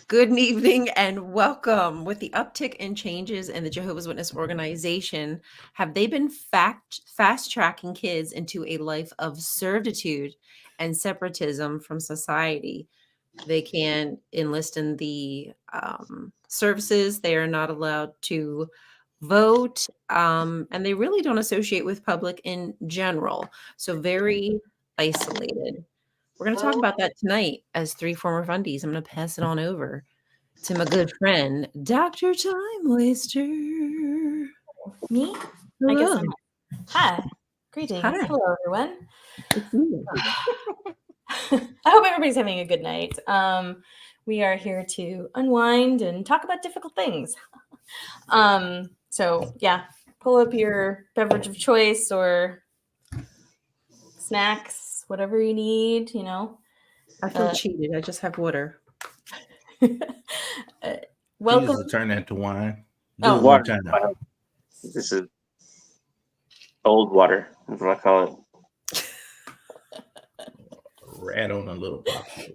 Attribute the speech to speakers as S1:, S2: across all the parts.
S1: Good evening and welcome. With the uptick in changes in the Jehovah's Witness organization, have they been fast tracking kids into a life of servitude and separatism from society? They can enlist in the services. They are not allowed to vote, and they really don't associate with public in general. So very isolated. We're going to talk about that tonight as three former fundies. I'm going to pass it on over to my good friend, Dr. Time Waster.
S2: Me?
S1: Hello.
S2: I guess hi. Greetings.
S1: Hi.
S2: Hello, everyone.
S1: It's me.
S2: I hope everybody's having a good night. We are here to unwind and talk about difficult things. So yeah, pull up your beverage of choice or snacks, whatever you need,
S1: I feel cheated. I just have water.
S2: Welcome.
S3: Jesus, turn that to wine.
S4: Oh, water. This is old water, is what I call it.
S3: Rat on a little bottle.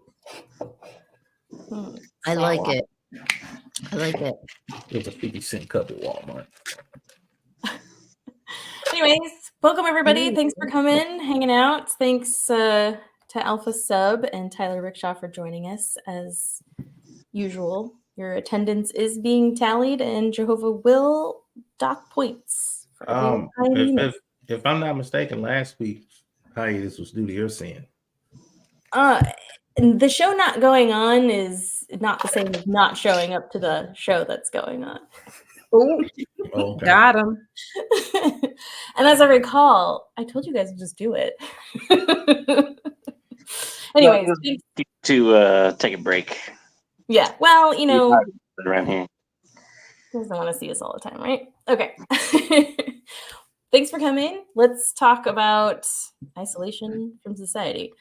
S1: I like it. I like it.
S3: It's a 50-cent cup at Walmart.
S2: Anyways, welcome everybody. Thanks for coming, hanging out. Thanks to Alpha Sub and Tyler Rickshaw for joining us as usual. Your attendance is being tallied, and Jehovah will dock points.
S3: If I'm not mistaken, last week hiatus was due to your sin.
S2: The show not going on is not the same as not showing up to the show that's going on.
S1: Okay. Got him.
S2: And as I recall, I told you guys to just do it. Anyways,
S4: to take a break.
S2: Yeah, well,
S4: around here.
S2: He doesn't want to see us all the time, right? Okay. Thanks for coming. Let's talk about isolation from society,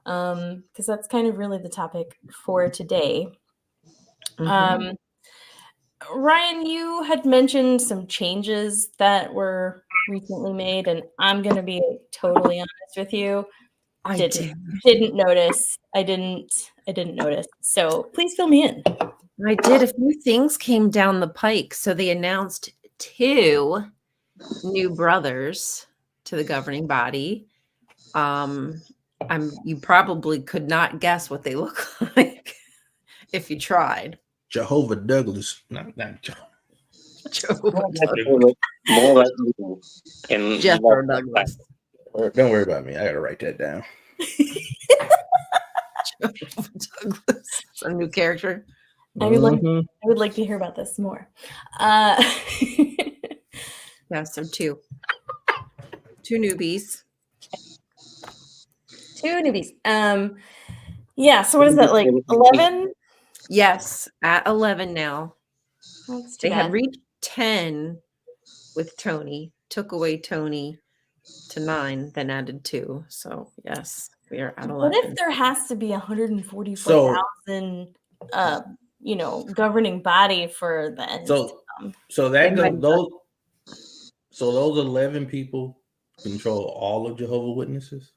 S2: because that's kind of really the topic for today. Mm-hmm. Ryan, you had mentioned some changes that were recently made, and I'm going to be totally honest with you. I didn't notice. I didn't notice. So please fill me in.
S1: I did. A few things came down the pike. So they announced 2 new brothers to the governing body. You probably could not guess what they look like if you tried.
S3: Jehovah Douglas, not
S1: Jehovah
S4: Douglas. More like
S1: Jehovah Douglas.
S3: Don't worry about me. I gotta write that down.
S1: Jehovah Douglas. It's a new character.
S2: I would like to hear about this more.
S1: Yeah, so 2 newbies.
S2: 2 newbies. Yeah, so what is that, like 11?
S1: Yes, at 11 now. They
S2: bad.
S1: had reached 10 with Tony, took away Tony to 9, then added 2. So so we are at 11.
S2: What if there has to be 144,000 governing body for the end?
S3: So those 11 people control all of Jehovah's Witnesses?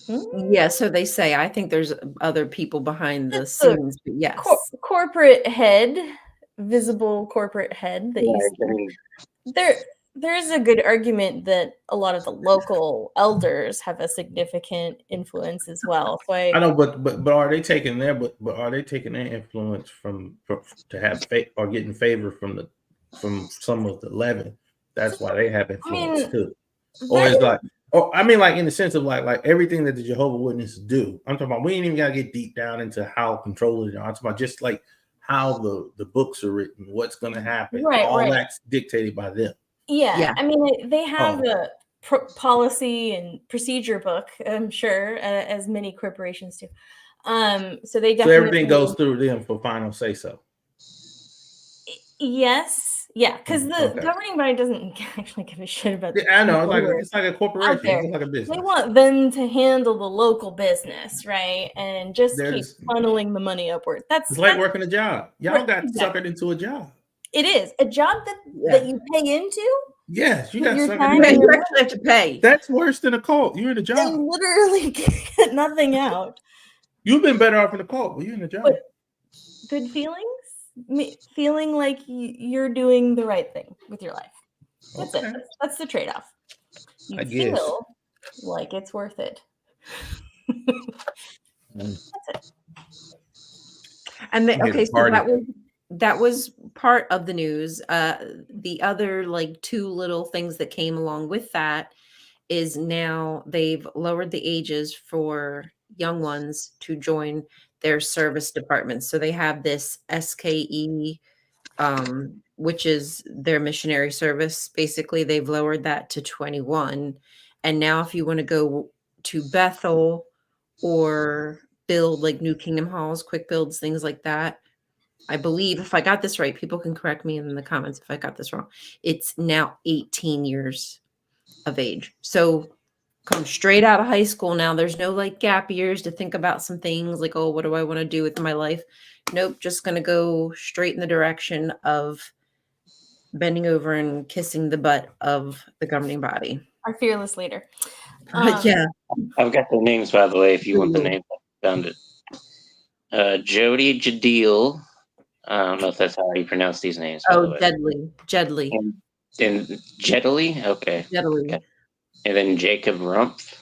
S1: Yeah, so they say. I think there's other people behind the scenes, but yes.
S2: Corporate head, visible corporate head that you see. There's a good argument that a lot of the local elders have a significant influence as well. So
S3: I know, but are they taking their influence from to have faith or getting favor from some of the 11? That's why they have influence too. Or it's like, like in the sense of like everything that the Jehovah's Witnesses do. I'm talking about we ain't even gotta get deep down into how controlled they are. I'm talking about just like how the books are written, what's gonna happen. All that's dictated by them.
S2: Yeah. I mean, they have a policy and procedure book, I'm sure, as many corporations do. So
S3: everything goes through them for final say so.
S2: Yes. Yeah, because the governing body doesn't actually give a shit about
S3: I know, it's like a corporation. It's like a business.
S2: They want them to handle the local business, right? And just keep funneling the money upward.
S3: It's like working a job. Y'all got suckered into a job.
S2: It is. A job that you pay into?
S3: Yes, you got
S1: suckered into. You actually have to pay.
S3: That's worse than a cult. You're in a job.
S2: They literally get nothing out.
S3: You've been better off in the cult, but you're in the job.
S2: But good feelings, feeling like you're doing the right thing with your life. That's
S3: Okay.
S2: it. That's the trade-off. You
S3: I guess.
S2: feel like it's worth it. That's it.
S1: And
S3: Here to
S1: okay, so
S3: party.
S1: that was part of the news. The other like two little things that came along with that is now they've lowered the ages for young ones to join their service departments. So they have this SKE, which is their missionary service. Basically, they've lowered that to 21. And now if you want to go to Bethel or build like new kingdom halls, quick builds, things like that, I believe, if I got this right, people can correct me in the comments if I got this wrong. It's now 18 years of age. So come straight out of high school now. There's no like gap years to think about some things like, oh, what do I want to do with my life? Nope, just going to go straight in the direction of bending over and kissing the butt of the governing body.
S2: Our fearless leader.
S1: Yeah.
S4: I've got the names, by the way, if you want the names. I found it. Jody Jadil. I don't know if that's how you pronounce these names.
S1: Oh, Jedley.
S4: And Jedley? Okay.
S1: Jedley.
S4: Okay. And then Jacob Rumpf.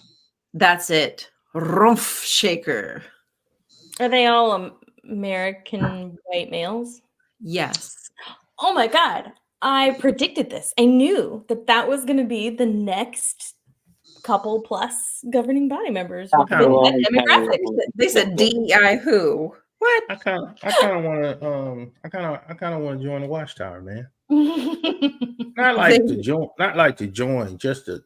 S1: That's it. Rumpf shaker.
S2: Are they all American white males?
S1: Yes.
S2: Oh my God. I predicted this. I knew that was going to be the next couple plus governing body members. With that demographic.
S1: They said DEI who? What?
S3: I kind of want to join the Watchtower, man. Not like to join, just to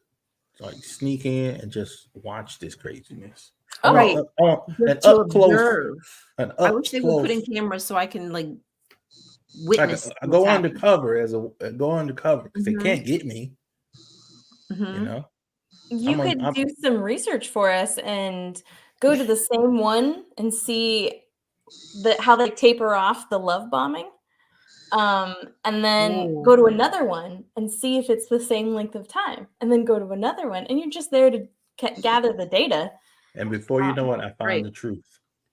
S3: like sneak in and just watch this craziness.
S1: Oh, right.
S3: And up close.
S1: I wish they would put in cameras so I can like witness.
S3: I go undercover because they can't get me. Mm-hmm. You know.
S2: You could do some research for us and go to the same one and see how they taper off the love bombing. And then go to another one and see if it's the same length of time, and then go to another one, and you're just there to gather the data.
S3: And before you know it, I found the truth.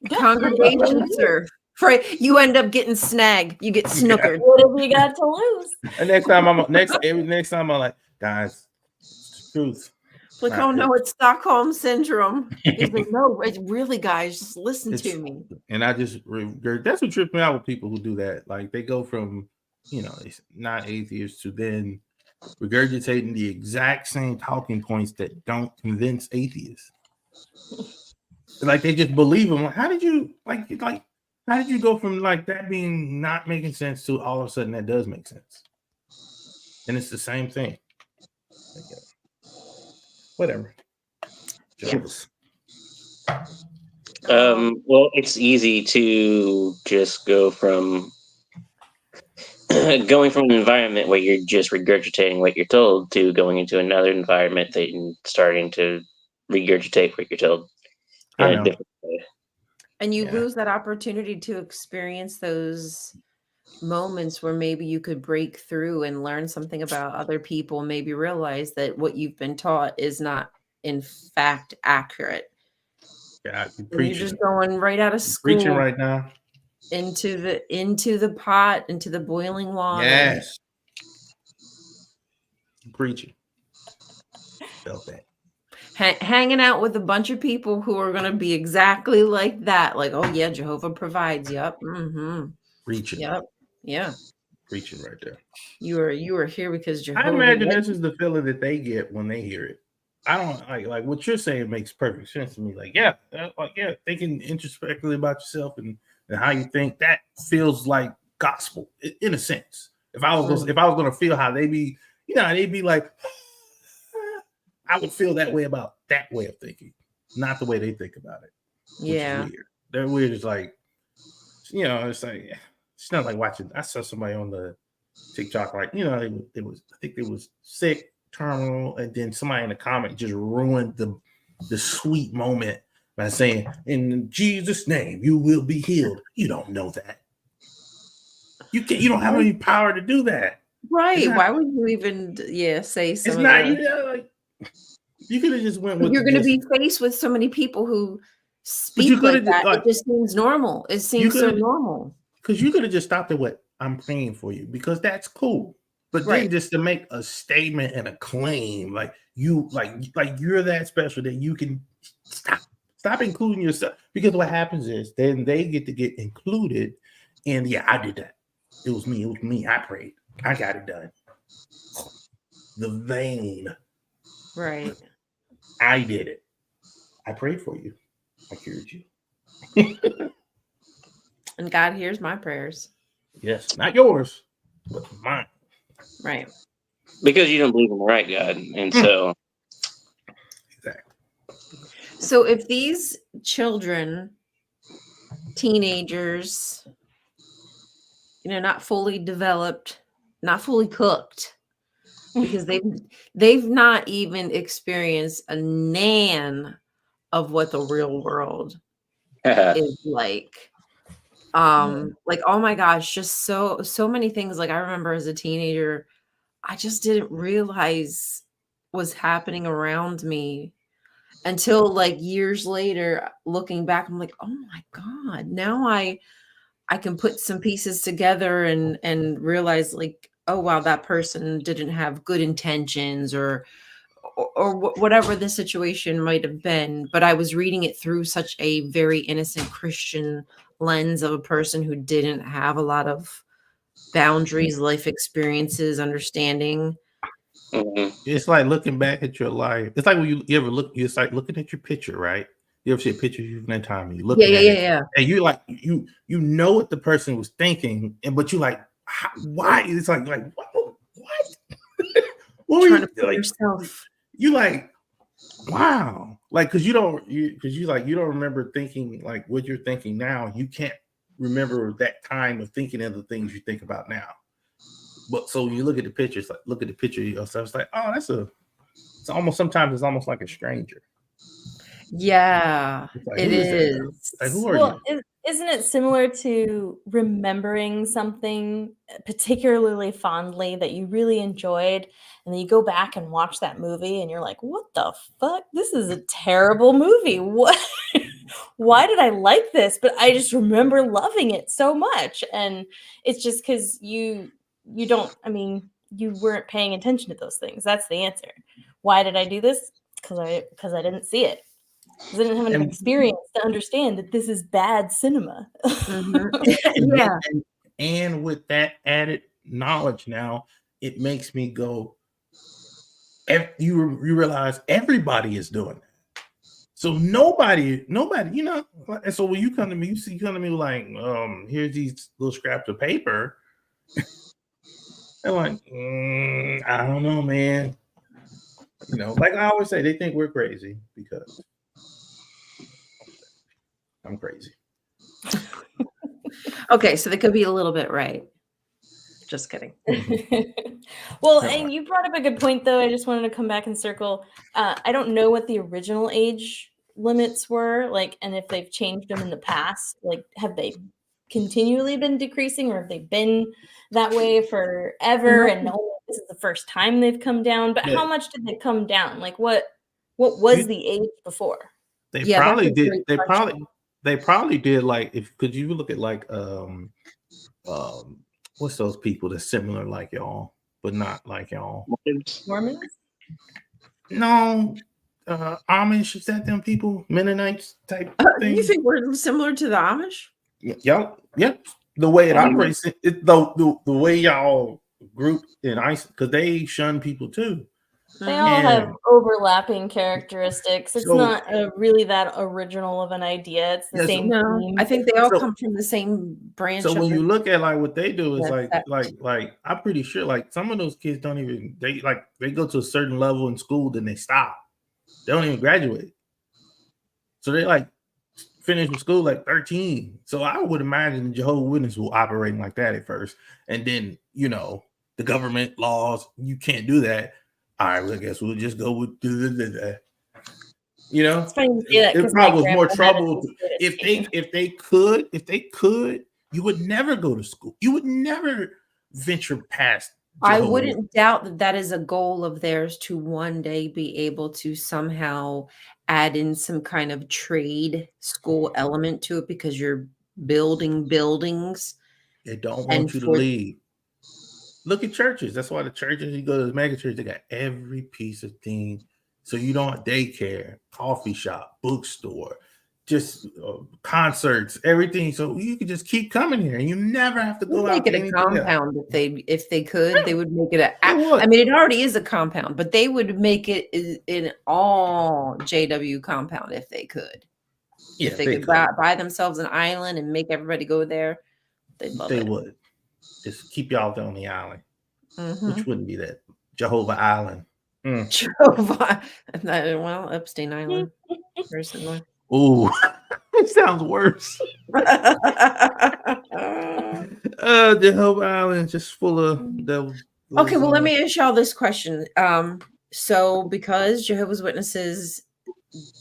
S1: Congregation serve. Right, you end up getting snagged. You get snookered.
S2: What have you got to lose?
S3: And next time I'm like, guys, it's the truth.
S1: Like, oh no, it's Stockholm syndrome. He's like, no, it's really, guys, just listen to me.
S3: And I just that's what trips me out with people who do that. Like they go from, not atheists to then regurgitating the exact same talking points that don't convince atheists. Like they just believe them. Like, how did you go from like that being not making sense to all of a sudden that does make sense? And it's the same thing. Whatever.
S4: Well, it's easy to just go from going from an environment where you're just regurgitating what you're told to going into another environment that you're starting to regurgitate what you're told in a different way.
S1: And you lose that opportunity to experience those moments where maybe you could break through and learn something about other people, maybe realize that what you've been taught is not in fact accurate.
S3: Yeah,
S1: you're just going right out of school,
S3: preaching right now
S1: into the pot, into the boiling water.
S3: Yes, preaching. Felt that.
S1: Hanging out with a bunch of people who are going to be exactly like that. Like, oh yeah, Jehovah provides. Yep. Mm-hmm.
S3: Preaching.
S1: Yep. Yeah.
S3: Preaching right there.
S1: You are here because Jehovah.
S3: I imagine this is the feeling that they get when they hear it. I don't like what you're saying makes perfect sense to me. Like, thinking introspectively about yourself and how you think, that feels like gospel in a sense. If I was going to feel how they be, they'd be like, I would feel that way about that way of thinking, not the way they think about it.
S1: Yeah,
S3: weird. They're weird. It's like, it's like it's not like watching. I saw somebody on the TikTok, like, it was, I think it was sick, terminal, and then somebody in the comment just ruined the sweet moment by saying, "In Jesus' name, you will be healed." You don't know that. You don't have any power to do that.
S1: Right? Why would you even say something?
S3: It's not. Like, you could have just went with.
S1: You're going to be faced with so many people who speak like that. It just seems normal. It seems so normal.
S3: Because you could have just stopped at what I'm praying for you, because that's cool. But then just to make a statement and a claim, like you're that special that you can stop including yourself. Because what happens is then they get to get included. And yeah, I did that. It was me. I prayed. I got it done. The vain.
S1: Right.
S3: I did it. I prayed for you. I cured you.
S1: And God hears my prayers.
S3: Yes, not yours, but mine.
S1: Right.
S4: Because you don't believe in the right God. And so.
S3: Exactly.
S1: So if these children, teenagers, not fully developed, not fully cooked, because they've not even experienced a nan of what the real world is like. Like, oh my gosh, just so many things. Like, I remember as a teenager, I just didn't realize was happening around me until like years later, looking back, I'm like, oh my God, now I can put some pieces together and realize like, oh wow, that person didn't have good intentions or whatever the situation might have been, but I was reading it through such a very innocent Christian lens of a person who didn't have a lot of boundaries, life experiences, understanding.
S3: It's like looking back at your life. It's like when you ever look, it's like looking at your picture, right? You ever see a picture you've been time and you look at it, and you like you know what the person was thinking, but you like, why? It's like what? What were you like? Yourself. You like, wow, like because you don't remember thinking like what you're thinking now. You can't remember that time of thinking of the things you think about now. But so when you look at the picture, it's like look at the picture of yourself. It's like, oh, it's almost like a stranger.
S1: Yeah,
S3: like,
S1: it is.
S3: Like, who are you?
S2: Isn't it similar to remembering something particularly fondly that you really enjoyed, and then you go back and watch that movie and you're like, what the fuck? This is a terrible movie. What? Why did I like this? But I just remember loving it so much. And it's just because you weren't paying attention to those things. That's the answer. Why did I do this? Because I didn't see it. Because I didn't have enough experience to understand that this is bad cinema.
S1: Yeah.
S3: And with that added knowledge now, it makes me go, you realize everybody is doing that. So nobody, and so when you come to me, you come to me like, here's these little scraps of paper. I'm like, I don't know, man. Like I always say, they think we're crazy because I'm crazy.
S1: Okay, so they could be a little bit right. Just kidding.
S2: Well, and you brought up a good point, though. I just wanted to come back and circle. I don't know what the original age limits were, like, and if they've changed them in the past. Like, have they continually been decreasing, or have they been that way forever? And this is the first time they've come down. But how much did they come down? Like, what was the age before?
S3: They probably did. They probably did like could you look at like what's those people that's similar like y'all, but not like y'all?
S2: Mormons?
S3: No, Amish. Is that them people? Mennonites type thing?
S1: You think we're similar to the Amish?
S3: Y'all, yep. The way it operates, the way y'all group in ISIS, because they shun people too.
S2: They all have overlapping characteristics. It's not really that original of an idea. It's the same.
S1: No, I think they all come from the same branch.
S3: So when you look at like what they do is like I'm pretty sure like some of those kids don't even they go to a certain level in school, then they stop. They don't even graduate. So they like finish with school like 13. So I would imagine the Jehovah's Witnesses will operate like that at first, and then the government laws, you can't do that. All right, well, I guess we'll just go with It's
S2: funny to say that,
S3: it probably was more trouble if they could. You would never go to school. You would never venture past Jehovah.
S1: I wouldn't doubt that is a goal of theirs, to one day be able to somehow add in some kind of trade school element to it because you're building buildings.
S3: They don't
S1: And
S3: want you to
S1: for-
S3: leave. Look at churches. That's why the churches, you go to the mega church, they got every piece of thing. So you don't daycare, coffee shop, bookstore, just concerts, everything. So you can just keep coming here, and you never have to go out
S1: make
S3: to
S1: it a
S3: anything else.
S1: compound if they could, they would make it a.
S3: They would.
S1: I mean, it already is a compound, but they would make it in all JW compound if they could.
S3: Yeah,
S1: If they could buy themselves an island and make everybody go there, they'd love it.
S3: They would. Just keep y'all on the island.
S1: Mhm.
S3: Which wouldn't be that? Jehovah Island.
S1: Jehovah. Well, Epstein Island. Very similar.
S3: Ooh, it sounds worse. Jehovah Island just full of devils.
S1: Okay, well, let me ask y'all this question. So because Jehovah's Witnesses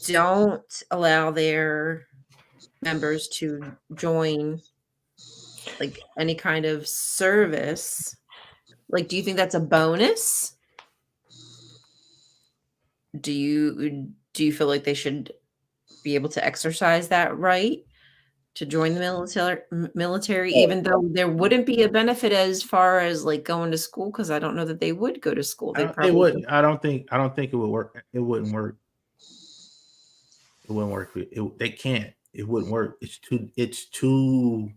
S1: don't allow their members to join like any kind of service, like, do you think that's a bonus? Do you feel like they should be able to exercise that right to join the military, even though there wouldn't be a benefit as far as like going to school? Because I don't know that they would go to school.
S3: They wouldn't. I don't think it would work. It wouldn't work. It wouldn't work. They can't. It wouldn't work. It's too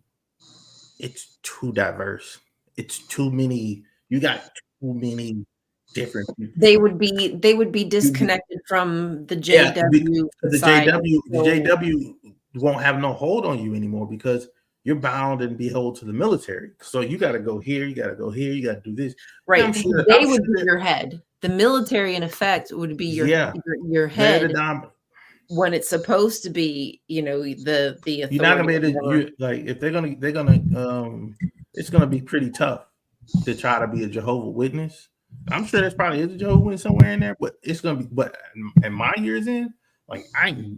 S3: diverse. It's too many. You got too many different people.
S1: They would be disconnected from the JW.
S3: The JW won't have no hold on you anymore because you're bound and behold to the military. So you got to go here, you got to go here, you got to do this.
S1: Right. They would be your head. The military, in effect, would be your head when it's supposed to be, the authority.
S3: You're not gonna be able to, if they're gonna it's gonna be pretty tough to try to be a Jehovah's Witness. I'm sure there's probably is a Jehovah's Witness somewhere in there, but it's gonna be. But in my years in,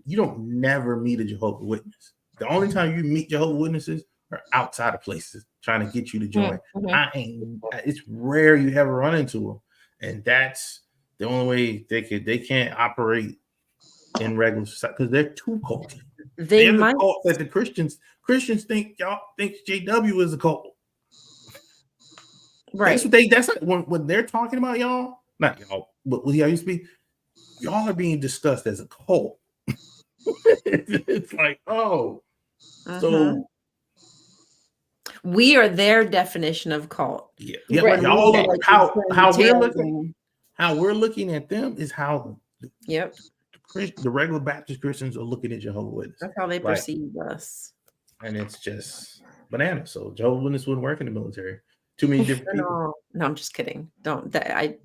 S3: you don't never meet a Jehovah's Witness. The only time you meet Jehovah's Witnesses are outside of places trying to get you to join.
S1: Mm-hmm.
S3: It's rare you ever run into them, and that's the only way they can't operate in regular society because they're too culty. They're the cult that the Christians think JW is a cult.
S1: Right.
S3: That's like when they're talking about y'all, not y'all, but y'all used to be, y'all are being discussed as a cult. It's like, so
S1: we are their definition of cult.
S3: Yeah. Right. Y'all how we're looking at them is how the regular Baptist Christians are looking at Jehovah's Witnesses.
S1: That's how they perceive us.
S3: And it's just bananas. So Jehovah's Witnesses wouldn't work in the military. Too many different people.
S1: No, I'm just kidding. I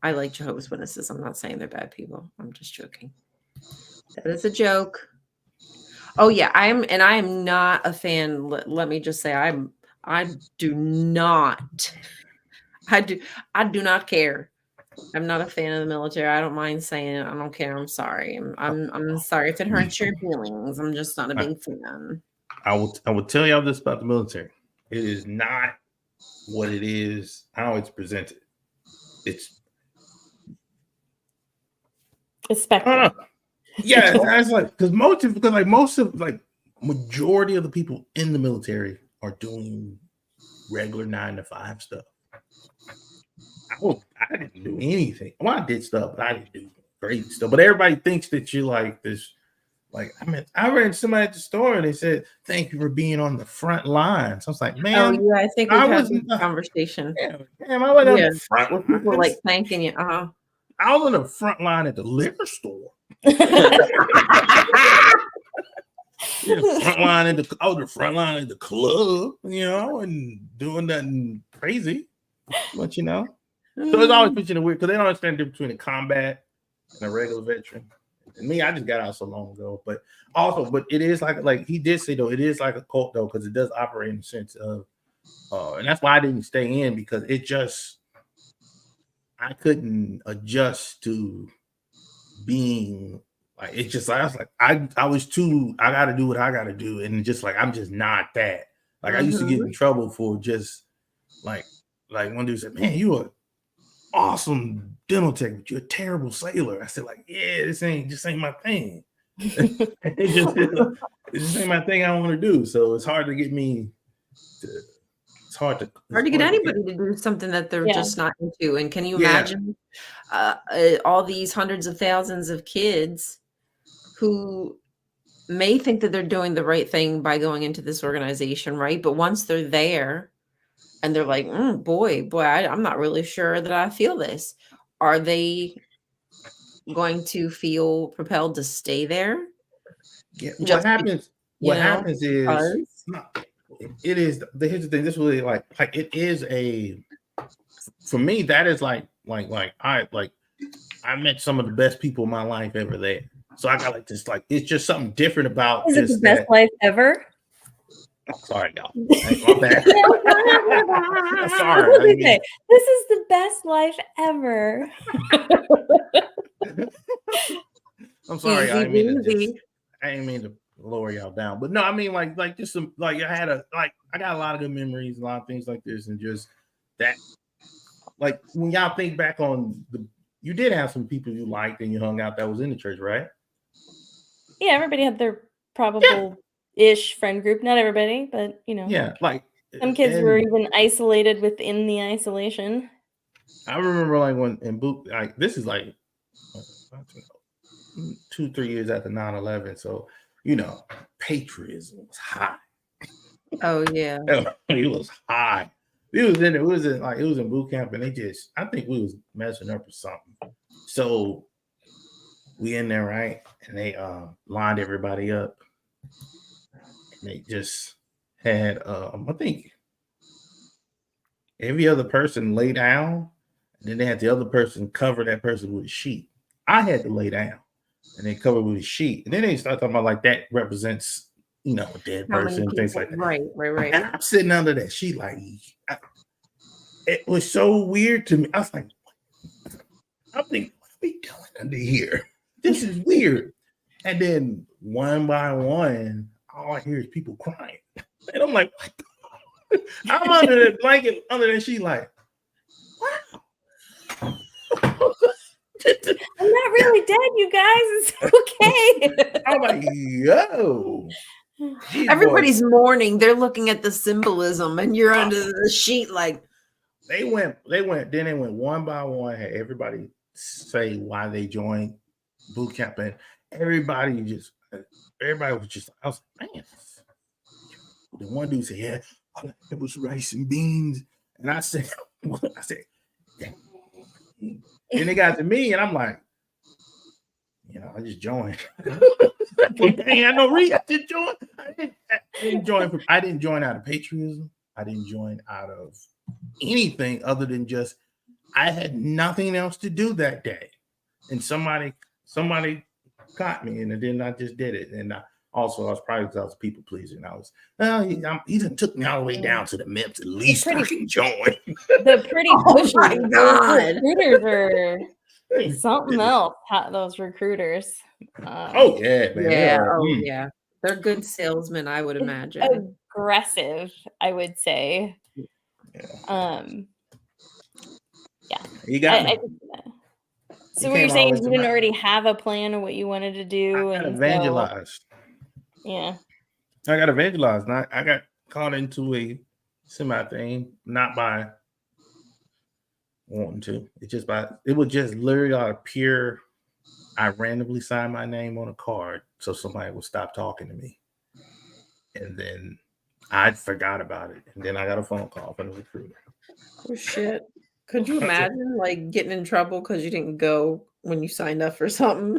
S1: like Jehovah's Witnesses. I'm not saying they're bad people. I'm just joking. That is a joke. Oh yeah, I am not a fan. Let me just say I do not care. I'm not a fan of the military. I don't mind saying it. I don't care. I'm sorry. I'm sorry if it hurts your feelings. I'm just not a big fan.
S3: I will tell y'all this about the military. It is not what it is, how it's presented. It's
S2: spectrum.
S3: Yeah, that's because most of majority of the people in the military are doing regular 9-to-5 stuff. I didn't do anything. Well, I did stuff, but I didn't do great stuff. But everybody thinks that you like this. I read somebody at the store and they said, "Thank you for being on the front lines." I was like, "Man,
S1: oh yeah, I think we've had this conversation.
S3: Damn, I went on the front line.
S1: People like thanking you.
S3: I was on the front line at the liquor store. Front line the front line at the club, and doing nothing crazy, but so it's always pitching weird because they don't understand the difference between a combat and a regular veteran. And me, I just got out so long ago, but it is like he did say though, it is like a cult though because it does operate in the sense of, and that's why I didn't stay in because I couldn't adjust to being. It's just I was like I was too. I got to do what I got to do, and just I'm just not that. I used to get in trouble for just like one dude said, "Man, you awesome dental tech, but you're a terrible sailor. I said, like, yeah, this ain't my thing. It just ain't my thing. I don't want to do. So it's hard to get me. It's hard to
S1: get anybody to do something that they're just not into. And can you imagine all these hundreds of thousands of kids who may think that they're doing the right thing by going into this organization, right? But once they're there and they're like, boy, I'm not really sure that I feel this. Are they going to feel propelled to stay there?
S3: Yeah. What happens is it is here's the thing. This really like it is for me, that is like I met some of the best people in my life ever there. So I got like this, like, it's just something different about.
S2: Is it the best life ever?
S3: Sorry, y'all. My bad. Sorry.
S2: What say? This is the best life ever.
S3: I'm sorry. I didn't mean to lower y'all down, but no, I mean like just some I got a lot of good memories, a lot of things like this, and just that, like, when y'all think back on you did have some people you liked and you hung out that was in the church, right?
S2: Yeah, everybody had their probable-ish friend group. Not everybody, but
S3: yeah, like
S2: some kids were even isolated within the isolation.
S3: I remember like when in boot, like this is like 2-3 years after 9/11, so patriotism was high.
S1: Oh yeah,
S3: it was high. It was in boot camp, and I think we was messing up or something. So we in there, right? And they lined everybody up. And they just had I think every other person lay down, and then they had the other person cover that person with a sheet. I had to lay down and they covered with a sheet. And then they start talking about like that represents, a dead person, things like that.
S1: Right.
S3: And I'm sitting under that sheet like, it was so weird to me. I was like, I'm thinking, what are we doing under here? This is weird. And then one by one, all I hear is people crying. And I'm like, what? I'm under that blanket, under that sheet, like, wow.
S2: I'm not really dead, you guys. It's okay.
S3: I'm like, yo.
S1: Everybody's mourning. They're looking at the symbolism, and you're under the sheet like.
S3: They went one by one, had everybody say why they joined boot camp, and everybody was just, I was like, man. The one dude said, yeah, it was rice and beans. And I said, yeah. And they got to me, and I'm like, I just joined. I had no reason to join. I didn't join out of patriotism. I didn't join out of anything other than just I had nothing else to do that day, and somebody caught me, and then I just did it. And also, I was probably because I was a people pleaser, and I was he done took me all the way down to the MIPS. At least I can join.
S2: The pretty pushy. Oh my God. Recruiters are something else. Those recruiters.
S3: Oh yeah, man.
S1: Yeah. Yeah. They're good salesmen, I would imagine.
S2: Aggressive, I would say.
S3: Yeah.
S2: Yeah.
S3: You got me.
S2: So what you're saying is you didn't already have a plan of what you wanted to do?
S3: I got evangelized.
S2: Yeah.
S3: I got evangelized. I got caught into a semi thing, not by wanting to. It was just literally out of pure, I randomly signed my name on a card so somebody would stop talking to me. And then I forgot about it. And then I got a phone call from the recruiter.
S1: Oh shit. Could you imagine like getting in trouble because you didn't go when you signed up for something?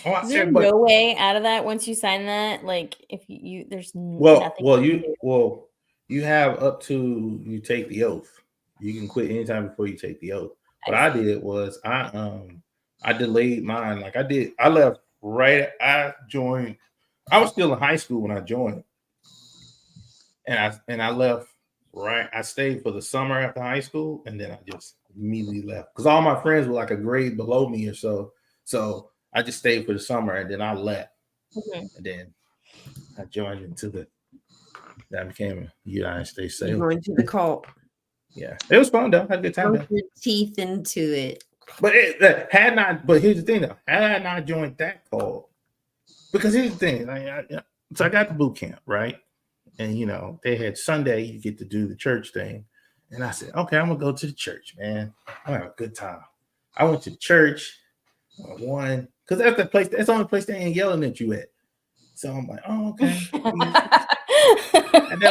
S2: Is there no way out of that once you sign that? Like if there's nothing.
S3: You have up to you take the oath. You can quit anytime before you take the oath. What I did was I delayed mine. Like I left right. I joined. I was still in high school when I joined, and I left. Right, I stayed for the summer after high school, and then I just immediately left because all my friends were like a grade below me or so. So I just stayed for the summer, and then I left, and then I joined into that became a United States sailor.
S1: You joined to the cult.
S3: Yeah, it was fun though. I had a good time.
S1: Broke your teeth into it.
S3: But but here's the thing though, had I not joined that call, because here's the thing, so I got the boot camp, right? And they had Sunday, you get to do the church thing. And I said, okay, I'm gonna go to the church, man. I'm gonna have a good time. I went to the church, one, because that's the only place they ain't yelling at you at. So I'm like, oh, okay. And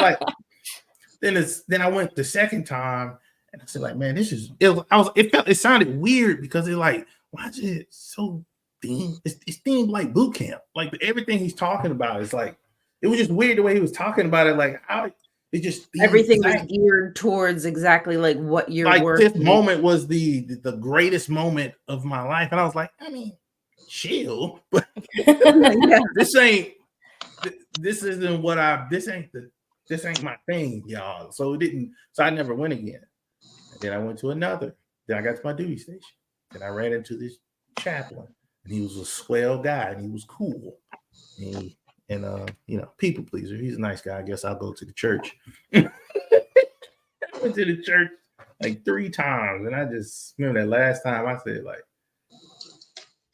S3: then I went the second time, and I said, like, man, this is it sounded weird because it like, why is it so themed? It's themed like boot camp. Like everything he's talking about is like, it was just weird the way he was talking about it. Like how it just
S1: everything was geared towards exactly like what you're
S3: like this moment was the greatest moment of my life. And I was like, I mean, chill, but this ain't my thing, y'all. So I never went again. And then I went to another. Then I got to my duty station. Then I ran into this chaplain, and he was a swell guy, and he was cool. And people pleaser. He's a nice guy. I guess I'll go to the church. I went to the church like 3 times, and I just remember that last time I said, like,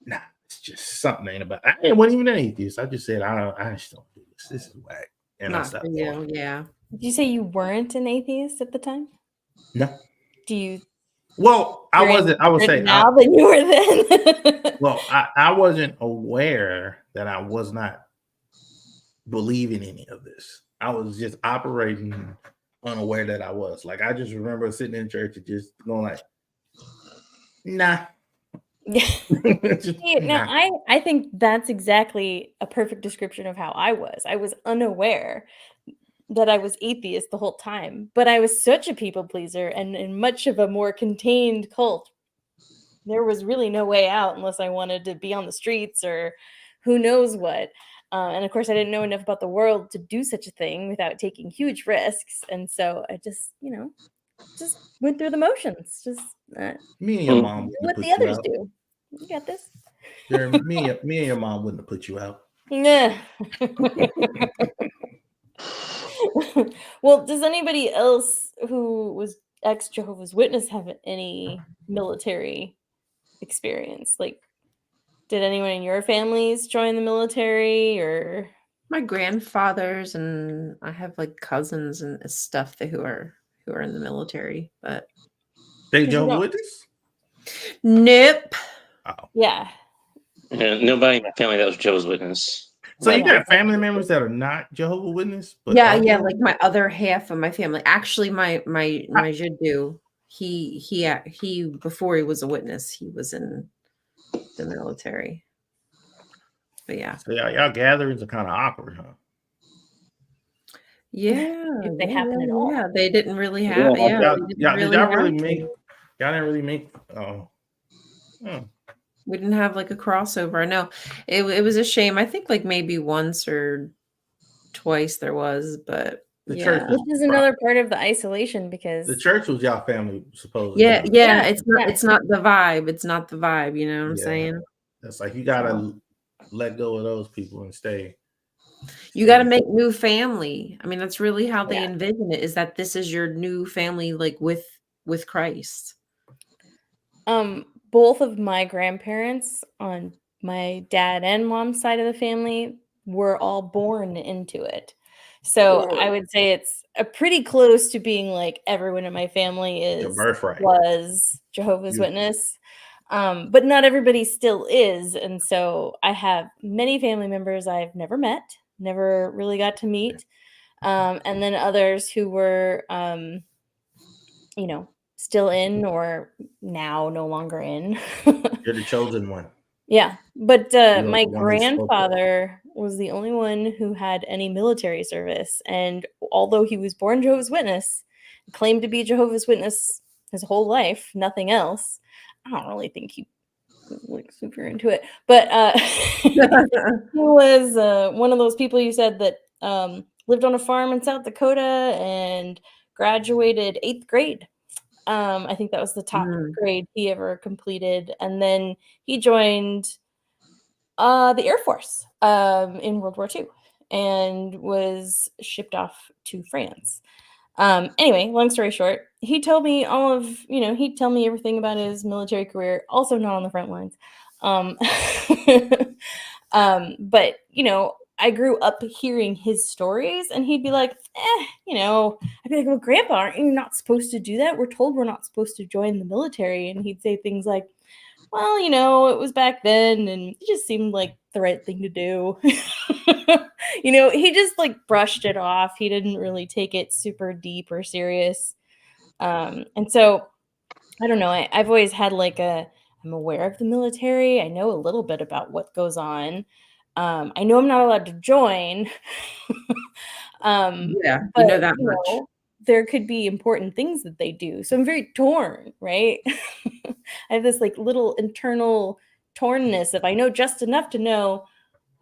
S3: nah, it's just something ain't about. I wasn't even an atheist. I just said, I just don't do this. This is whack. And I stopped going.
S1: Yeah.
S2: Did you say you weren't an atheist at the time?
S3: No.
S2: Do you?
S3: Well, I wasn't. I would say
S2: now than you were then.
S3: Well, I wasn't aware that I was not believing any of this. I was just operating unaware that I was. Like, I just remember sitting in church and just going like, nah.
S2: Yeah. I think that's exactly a perfect description of how I was. I was unaware that I was atheist the whole time, but I was such a people pleaser and in much of a more contained cult. There was really no way out unless I wanted to be on the streets or who knows what. And of course, I didn't know enough about the world to do such a thing without taking huge risks. And so I just, just went through the motions. Just
S3: me and your mom
S2: what the others do. You got this.
S3: Me and your mom wouldn't have put you out.
S2: Yeah. Well, does anybody else who was ex-Jehovah's Witness have any military experience? Like, did anyone in your families join the military or?
S1: My grandfathers, and I have like cousins and stuff who are in the military, but
S3: they Jehovah's Witness?
S1: Nope.
S3: Oh.
S2: Yeah.
S4: Nobody in my family that was Jehovah's Witness.
S3: So you got family members that are not Jehovah's Witness?
S1: But yeah, like my other half of my family. Actually, my Jiddu, he before he was a witness, he was in the military. But yeah.
S3: So y'all gatherings are kind of awkward, huh?
S1: Yeah.
S2: If they happen at all.
S1: Yeah, they didn't really have it. Yeah.
S3: Y'all didn't really make
S1: We didn't have like a crossover. No, it was a shame. I think like maybe once or twice there was, but
S3: the church.
S2: This is another part of the isolation because
S3: the church was y'all family supposedly.
S1: Yeah. It's not the vibe. It's not the vibe. You know what I'm saying?
S3: That's like you gotta let go of those people and stay.
S1: You got to make new family. I mean, that's really how they envision it. Is that this is your new family, like with Christ?
S2: Both of my grandparents on my dad and mom's side of the family were all born into it. So I would say it's pretty close to being like everyone in my family was Jehovah's Witness. But not everybody still is. And so I have many family members I've never met, never really got to meet. And then others who were, still in or now no longer in.
S3: You're the chosen one.
S2: Yeah. But my grandfather was the only one who had any military service. And although he was born Jehovah's Witness, claimed to be Jehovah's Witness his whole life, nothing else. I don't really think he was like super into it. But he was one of those people you said that lived on a farm in South Dakota and graduated 8th grade. I think that was the top grade he ever completed. And then he joined the Air Force in World War II and was shipped off to France. Anyway, long story short, he told me he'd tell me everything about his military career, also not on the front lines. But I grew up hearing his stories, and he'd be like, I'd be like, well, Grandpa, aren't you not supposed to do that? We're told we're not supposed to join the military. And he'd say things like, well, it was back then, and it just seemed like the right thing to do. He just like brushed it off. He didn't really take it super deep or serious. And so I don't know. I've always had I'm aware of the military. I know a little bit about what goes on. I know I'm not allowed to join.
S1: Yeah,
S2: but,
S1: that much.
S2: There could be important things that they do. So I'm very torn, right? I have this little internal tornness of I know just enough to know,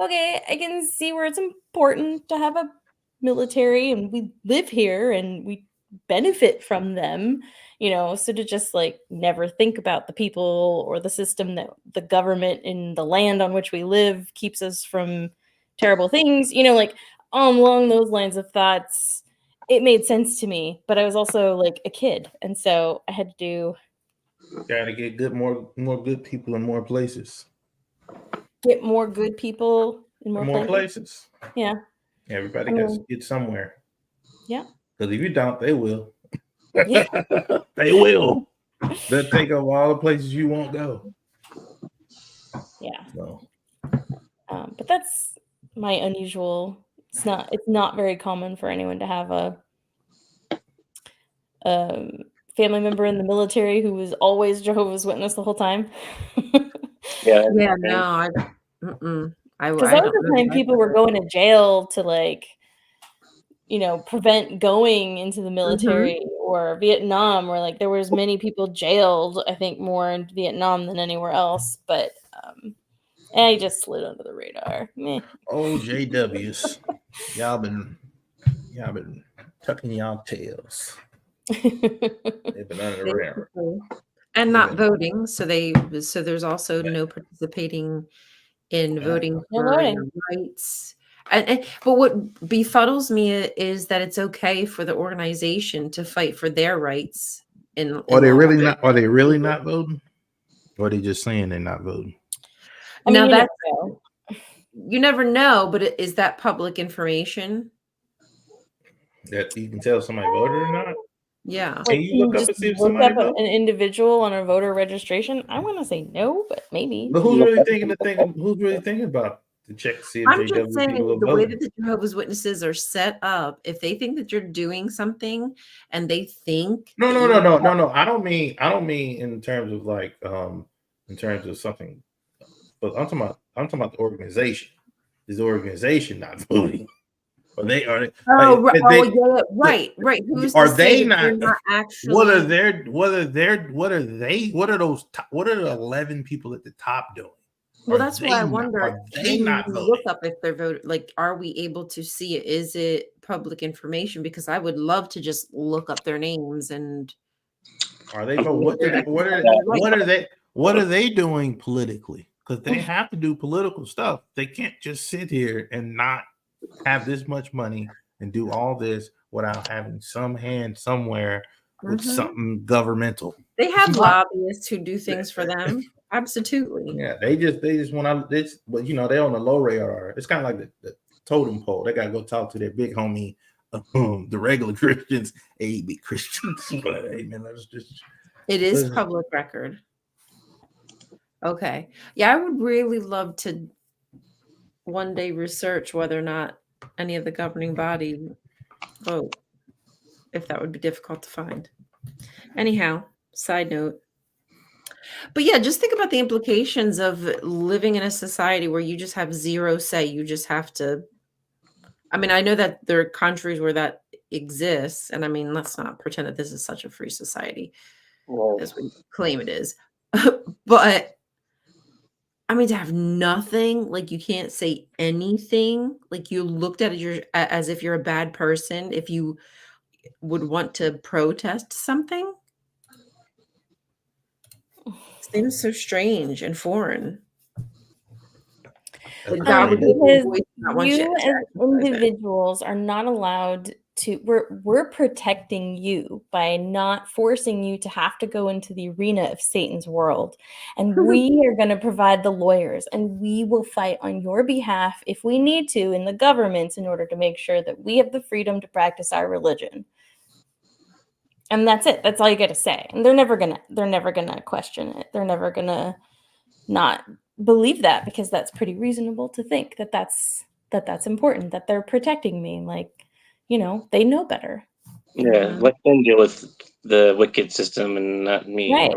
S2: okay, I can see where it's important to have a military, and we live here and we benefit from them, so to just never think about the people or the system that the government in the land on which we live keeps us from terrible things, along those lines of thoughts, it made sense to me. But I was also a kid, and so I had to
S3: gotta get more good people in more places.
S2: Get more good people in more
S3: places.
S2: Yeah.
S3: Everybody got to get somewhere.
S2: Yeah.
S3: Because if you don't, they will.
S2: Yeah.
S3: They will. They'll take up all the places you won't go.
S2: Yeah.
S3: So.
S2: But that's my unusual. It's not very common for anyone to have a family member in the military who was always Jehovah's Witness the whole time.
S4: Yeah.
S1: No,
S2: because that was the time people were going to jail to prevent going into the military, or Vietnam, where there was many people jailed, I think more in Vietnam than anywhere else. But I just slid under the radar. Meh.
S3: ex-JWs. Y'all been tucking y'all tails. They've been under the radar.
S1: And not voting. So there's also no participating in voting for your rights. But what befuddles me is that it's okay for the organization to fight for their rights.
S3: Are they really not? Are they really not voting? Or are they just saying they're not voting?
S1: Now that's you never know. But is that public information
S3: that you can tell somebody voted or not?
S1: Yeah.
S3: Can you look up and see if somebody voted?
S2: An individual on a voter registration? I want to say no, but maybe.
S3: But who's really thinking about to check to see if
S1: I'm just saying the way that the Jehovah's Witnesses are set up, if they think that you're doing something and they think
S3: no. I don't mean in terms of in terms of something, but I'm talking about the organization. Is the organization not voting? Or they are?
S1: Right. Who's
S3: are they not
S1: actually?
S3: What are the 11 people at the top doing?
S1: Well, that's why I wonder. Can you look up if they're voting? Are we able to see it? Is it public information? Because I would love to just look up their names and.
S3: Are they? What are they doing politically? Because they have to do political stuff. They can't just sit here and not have this much money and do all this without having some hand somewhere with something governmental.
S1: They have lobbyists who do things for them. Absolutely.
S3: Yeah, they just want to. But they're on the low radar. It's kind of like the totem pole. They gotta go talk to their big homie, the regular Christians. Hey, big Christians. But hey, man,
S1: it is public record. Okay. Yeah, I would really love to one day research whether or not any of the governing body vote, if that would be difficult to find. Anyhow, side note. But yeah, just think about the implications of living in a society where you just have zero say. You just have to. I mean, I know that there are countries where that exists, and I mean, let's not pretend that this is such a free society as we claim it is. But I mean, to have nothing, you can't say anything, you looked at it as if you're a bad person, if you would want to protest something. Seems so strange and foreign.
S2: Because you as individuals are not allowed we're protecting you by not forcing you to have to go into the arena of Satan's world. And we are going to provide the lawyers, and we will fight on your behalf if we need to in the governments in order to make sure that we have the freedom to practice our religion. And that's it. That's all you got to say. And they're never gonna question it. They're never gonna not believe that, because that's pretty reasonable to think that that's important, that they're protecting me. Like, they know better.
S4: Yeah, let them deal with the wicked system and not me.
S2: Right.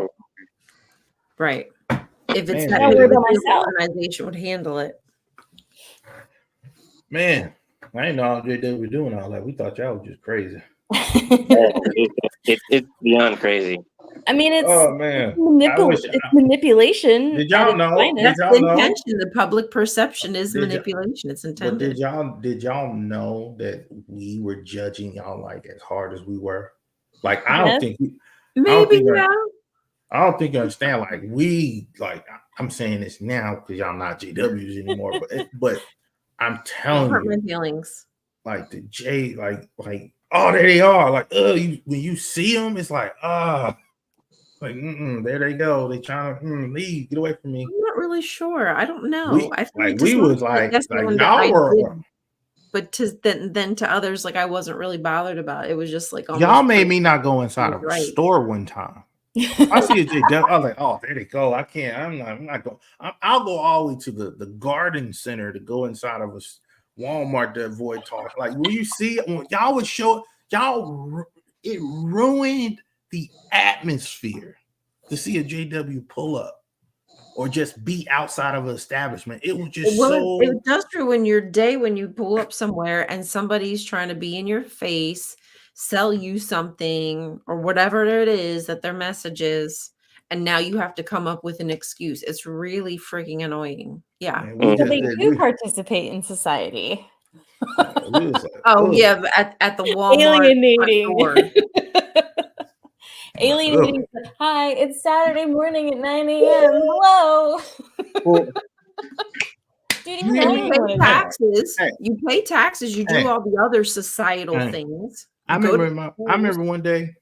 S1: Right. If it's
S3: Man,
S1: that
S2: I worry about
S1: the
S2: myself.
S1: organization would handle it.
S3: Man, I didn't know all JW was doing all that. We thought y'all was just crazy.
S4: It's beyond crazy.
S2: I mean, it's
S3: Oh man,
S2: it's manipulation.
S3: Did y'all know?
S1: That's the intention. The public perception is manipulation. It's intended.
S3: But did y'all know that we were judging y'all like as hard as we were? Like, I don't think I don't think you understand. Like, I'm saying this now because y'all not JWs anymore. But I'm telling you,
S1: my feelings.
S3: Like the J, like oh, there they are. Like, when you see them, it's like, like, there they go. They trying to leave. Get away from me.
S1: I'm not really sure. I don't know. I feel
S3: we was like y'all were.
S1: But then to others, like, I wasn't really bothered about it. It was just like,
S3: y'all made me not go inside of a store one time. I see a JW. I was like, oh, there they go. I can't. I'm not going. I'll go all the way to the garden center to go inside of a Walmart to avoid talk. Like, when you see y'all would show y'all, it ruined the atmosphere to see a JW pull up or just be outside of an establishment. It was just
S1: it does ruin your day when you pull up somewhere and somebody's trying to be in your face, sell you something or whatever it is that their message is, and now you have to come up with an excuse. It's really freaking annoying. Yeah.
S2: So they do participate in society.
S1: Yeah, at the Walmart
S2: alienating. Alienating. Hi, it's Saturday morning at 9 a.m. Hello. Dude,
S1: you pay taxes. You pay taxes. You do all the other societal things.
S3: I remember one day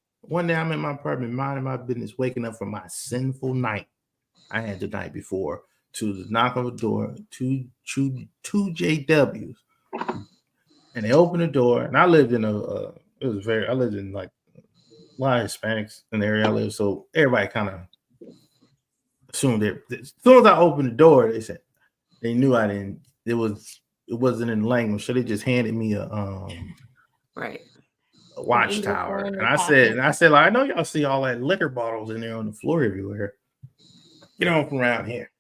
S3: I'm in my apartment, minding my business, waking up from my sinful night I had the night before to the knock on the door, two JWs, and they opened the door, and I lived in I lived in like a lot of Hispanics in the area I live, so everybody kind of assumed that as soon as I opened the door, they said they knew I didn't. It wasn't in language, so they just handed me a watchtower, and I said, like, I know y'all see all that liquor bottles in there on the floor everywhere. Get on from around here.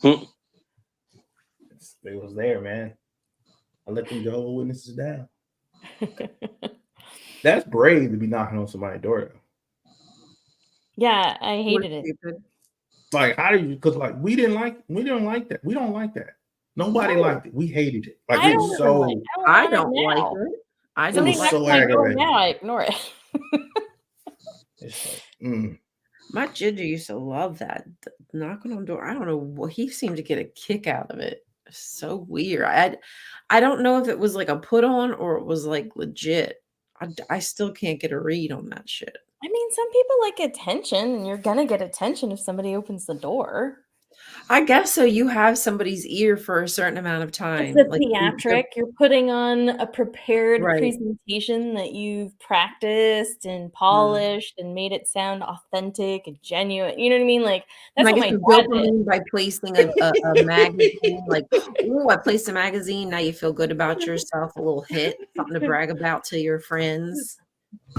S3: It was there, man. I let them Jehovah Witnesses down. That's brave to be knocking on somebody's door.
S2: Yeah, I hated it.
S3: Like, how do you? Because like we didn't like that. We don't like that. Nobody liked it. We hated it. Like, it was so.
S1: I don't like it. I don't
S3: like so aggravating.
S2: Now I ignore it.
S3: It's like,
S1: My Ginger used to love that knocking on the door. I don't know what he seemed to get a kick out of it. So weird. I don't know if it was like a put on or it was like legit. I still can't get a read on that shit.
S2: I mean, some people like attention, and you're gonna get attention if somebody opens the door.
S1: I guess so. You have somebody's ear for a certain amount of time.
S2: It's a theatric. You're putting on a prepared presentation that you've practiced and polished and made it sound authentic and genuine. You know what I mean? Like, that's what my dad did.
S1: By placing a magazine, like, oh, I placed a magazine. Now you feel good about yourself. A little hit, something to brag about to your friends.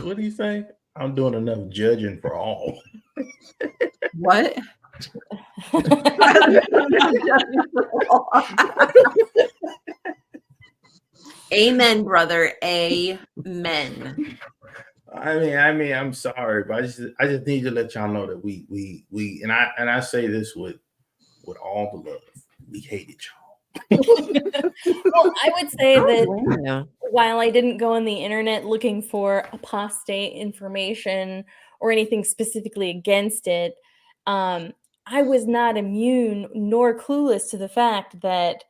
S3: What do you say? I'm doing enough judging for all.
S1: What? Amen, brother. Amen.
S3: I mean, I'm sorry, but I just need to let y'all know that we and I say this with all the love. We hated y'all.
S2: Well, I would say that while I didn't go on the internet looking for apostate information or anything specifically against it, I was not immune nor clueless to the fact that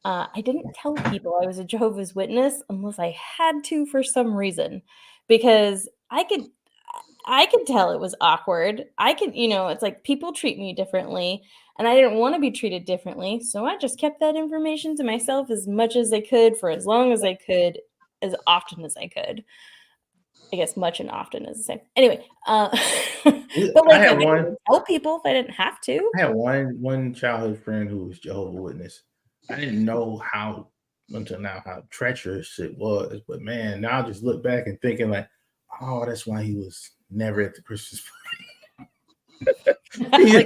S2: I didn't tell people I was a Jehovah's Witness unless I had to for some reason, because I could tell it was awkward. It's like people treat me differently, and I didn't want to be treated differently, so I just kept that information to myself as much as I could for as long as I could, as often as I could. I guess much and often is the same. Anyway, but like I didn't tell people if I didn't have to.
S3: I had one childhood friend who was Jehovah's Witness. I didn't know until now how treacherous it was, but man, now I just look back and thinking like, oh, that's why he was never at the Christmas party.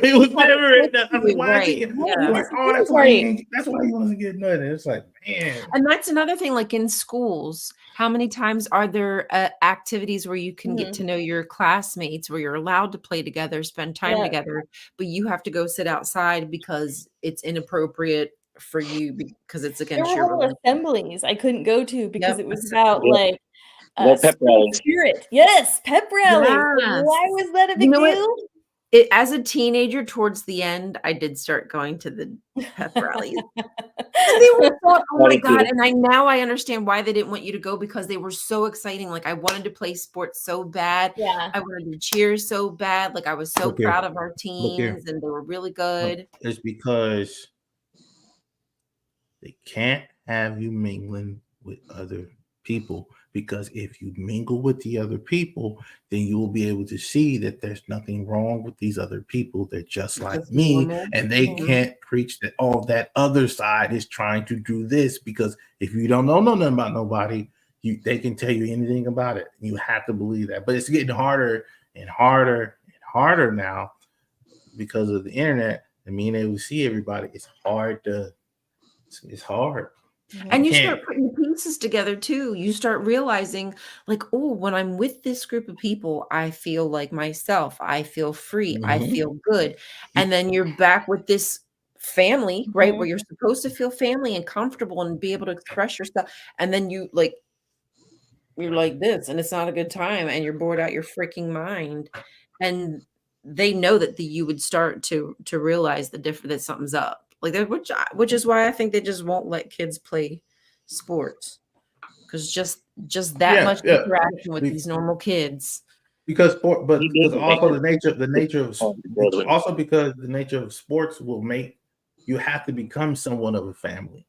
S3: he was never at that. I was like, why?
S1: Right.
S3: Yeah. Like, oh, that's why he wasn't getting nothing. It's like, man.
S1: And that's another thing, like in schools, how many times are there activities where you can get to know your classmates, where you're allowed to play together, spend time together, but you have to go sit outside because it's inappropriate for you because it's against
S2: there were
S1: your
S2: whole assemblies I couldn't go to because it was about like
S4: pep rallies.
S2: Spirit. Yes, pep rallies. Yes. Why was that a big deal?
S1: As a teenager, towards the end, I did start going to the pep rallies. And they were so, oh my God. And now I understand why they didn't want you to go, because they were so exciting. Like I wanted to play sports so bad.
S2: Yeah.
S1: I wanted to cheer so bad. Like I was so proud of our teams and they were really good.
S3: It's because they can't have you mingling with other people, because if you mingle with the other people, then you will be able to see that there's nothing wrong with these other people. They're just like me, and they can't preach that that other side is trying to do this, because if you don't know nothing about nobody, they can tell you anything about it. You have to believe that. But it's getting harder and harder and harder now because of the internet and being able to see everybody. It's hard.
S1: And you start putting the pieces together too. You start realizing like, oh, when I'm with this group of people, I feel like myself. I feel free. I feel good. And then you're back with this family, right? Where you're supposed to feel family and comfortable and be able to express yourself. And then you're like this, and it's not a good time, and you're bored out your freaking mind. And they know that you would start to realize that something's up. Like that, which is why I think they just won't let kids play sports, because just that much interaction with these normal kids.
S3: Because also the nature of sports will make you have to become somewhat of a family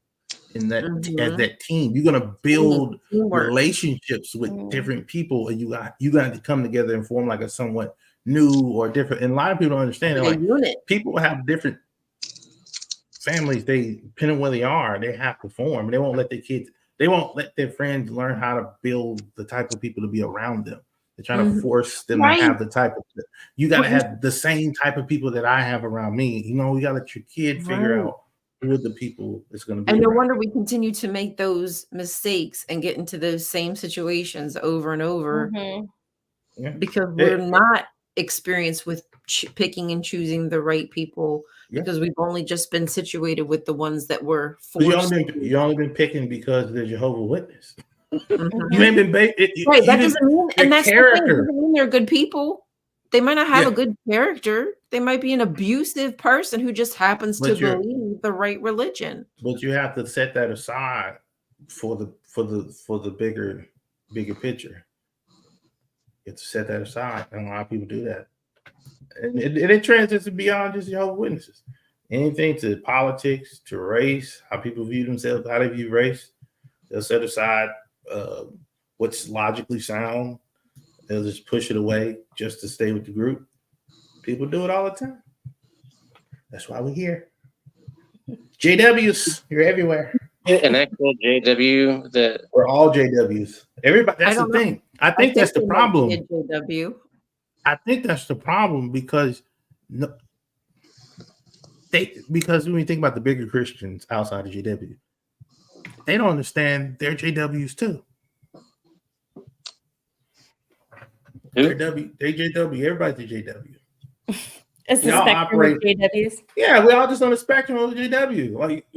S3: in that as that team. You're gonna build relationships with different people, and you got to come together and form like a somewhat new or different. And a lot of people don't understand that people have different families. Depending on where they are, they have to form. They won't let their friends learn how to build the type of people to be around them. They're trying to force them to have the type of, you got to have the same type of people that I have around me. You got to let your kid figure out who are the people it's going to be.
S1: And no wonder we continue to make those mistakes and get into those same situations over and over, because we're not experienced with picking and choosing the right people, because we've only just been situated with the ones that were forced.
S3: You only been picking because they're Jehovah's Witness. You ain't been
S1: that doesn't mean, and that's character. The thing, doesn't mean they're good people. They might not have a good character. They might be an abusive person who just happens to believe the right religion.
S3: But you have to set that aside for the bigger picture. You have to set that aside, and a lot of people do that. And it transits beyond just Jehovah's Witnesses. Anything to politics, to race, how people view themselves, how they view race. They'll set aside what's logically sound. They'll just push it away just to stay with the group. People do it all the time. That's why we're here. JWs, you're everywhere.
S4: An actual JW
S3: we're all JWs. Everybody. That's the thing. I think that's the problem.
S1: JW.
S3: I think that's the problem because when you think about the bigger Christians outside of JW, they don't understand they're JWs too. They're JW. Everybody's a JW.
S2: It's the spectrum of JWs.
S3: Yeah, we're all just on the spectrum of JW. Like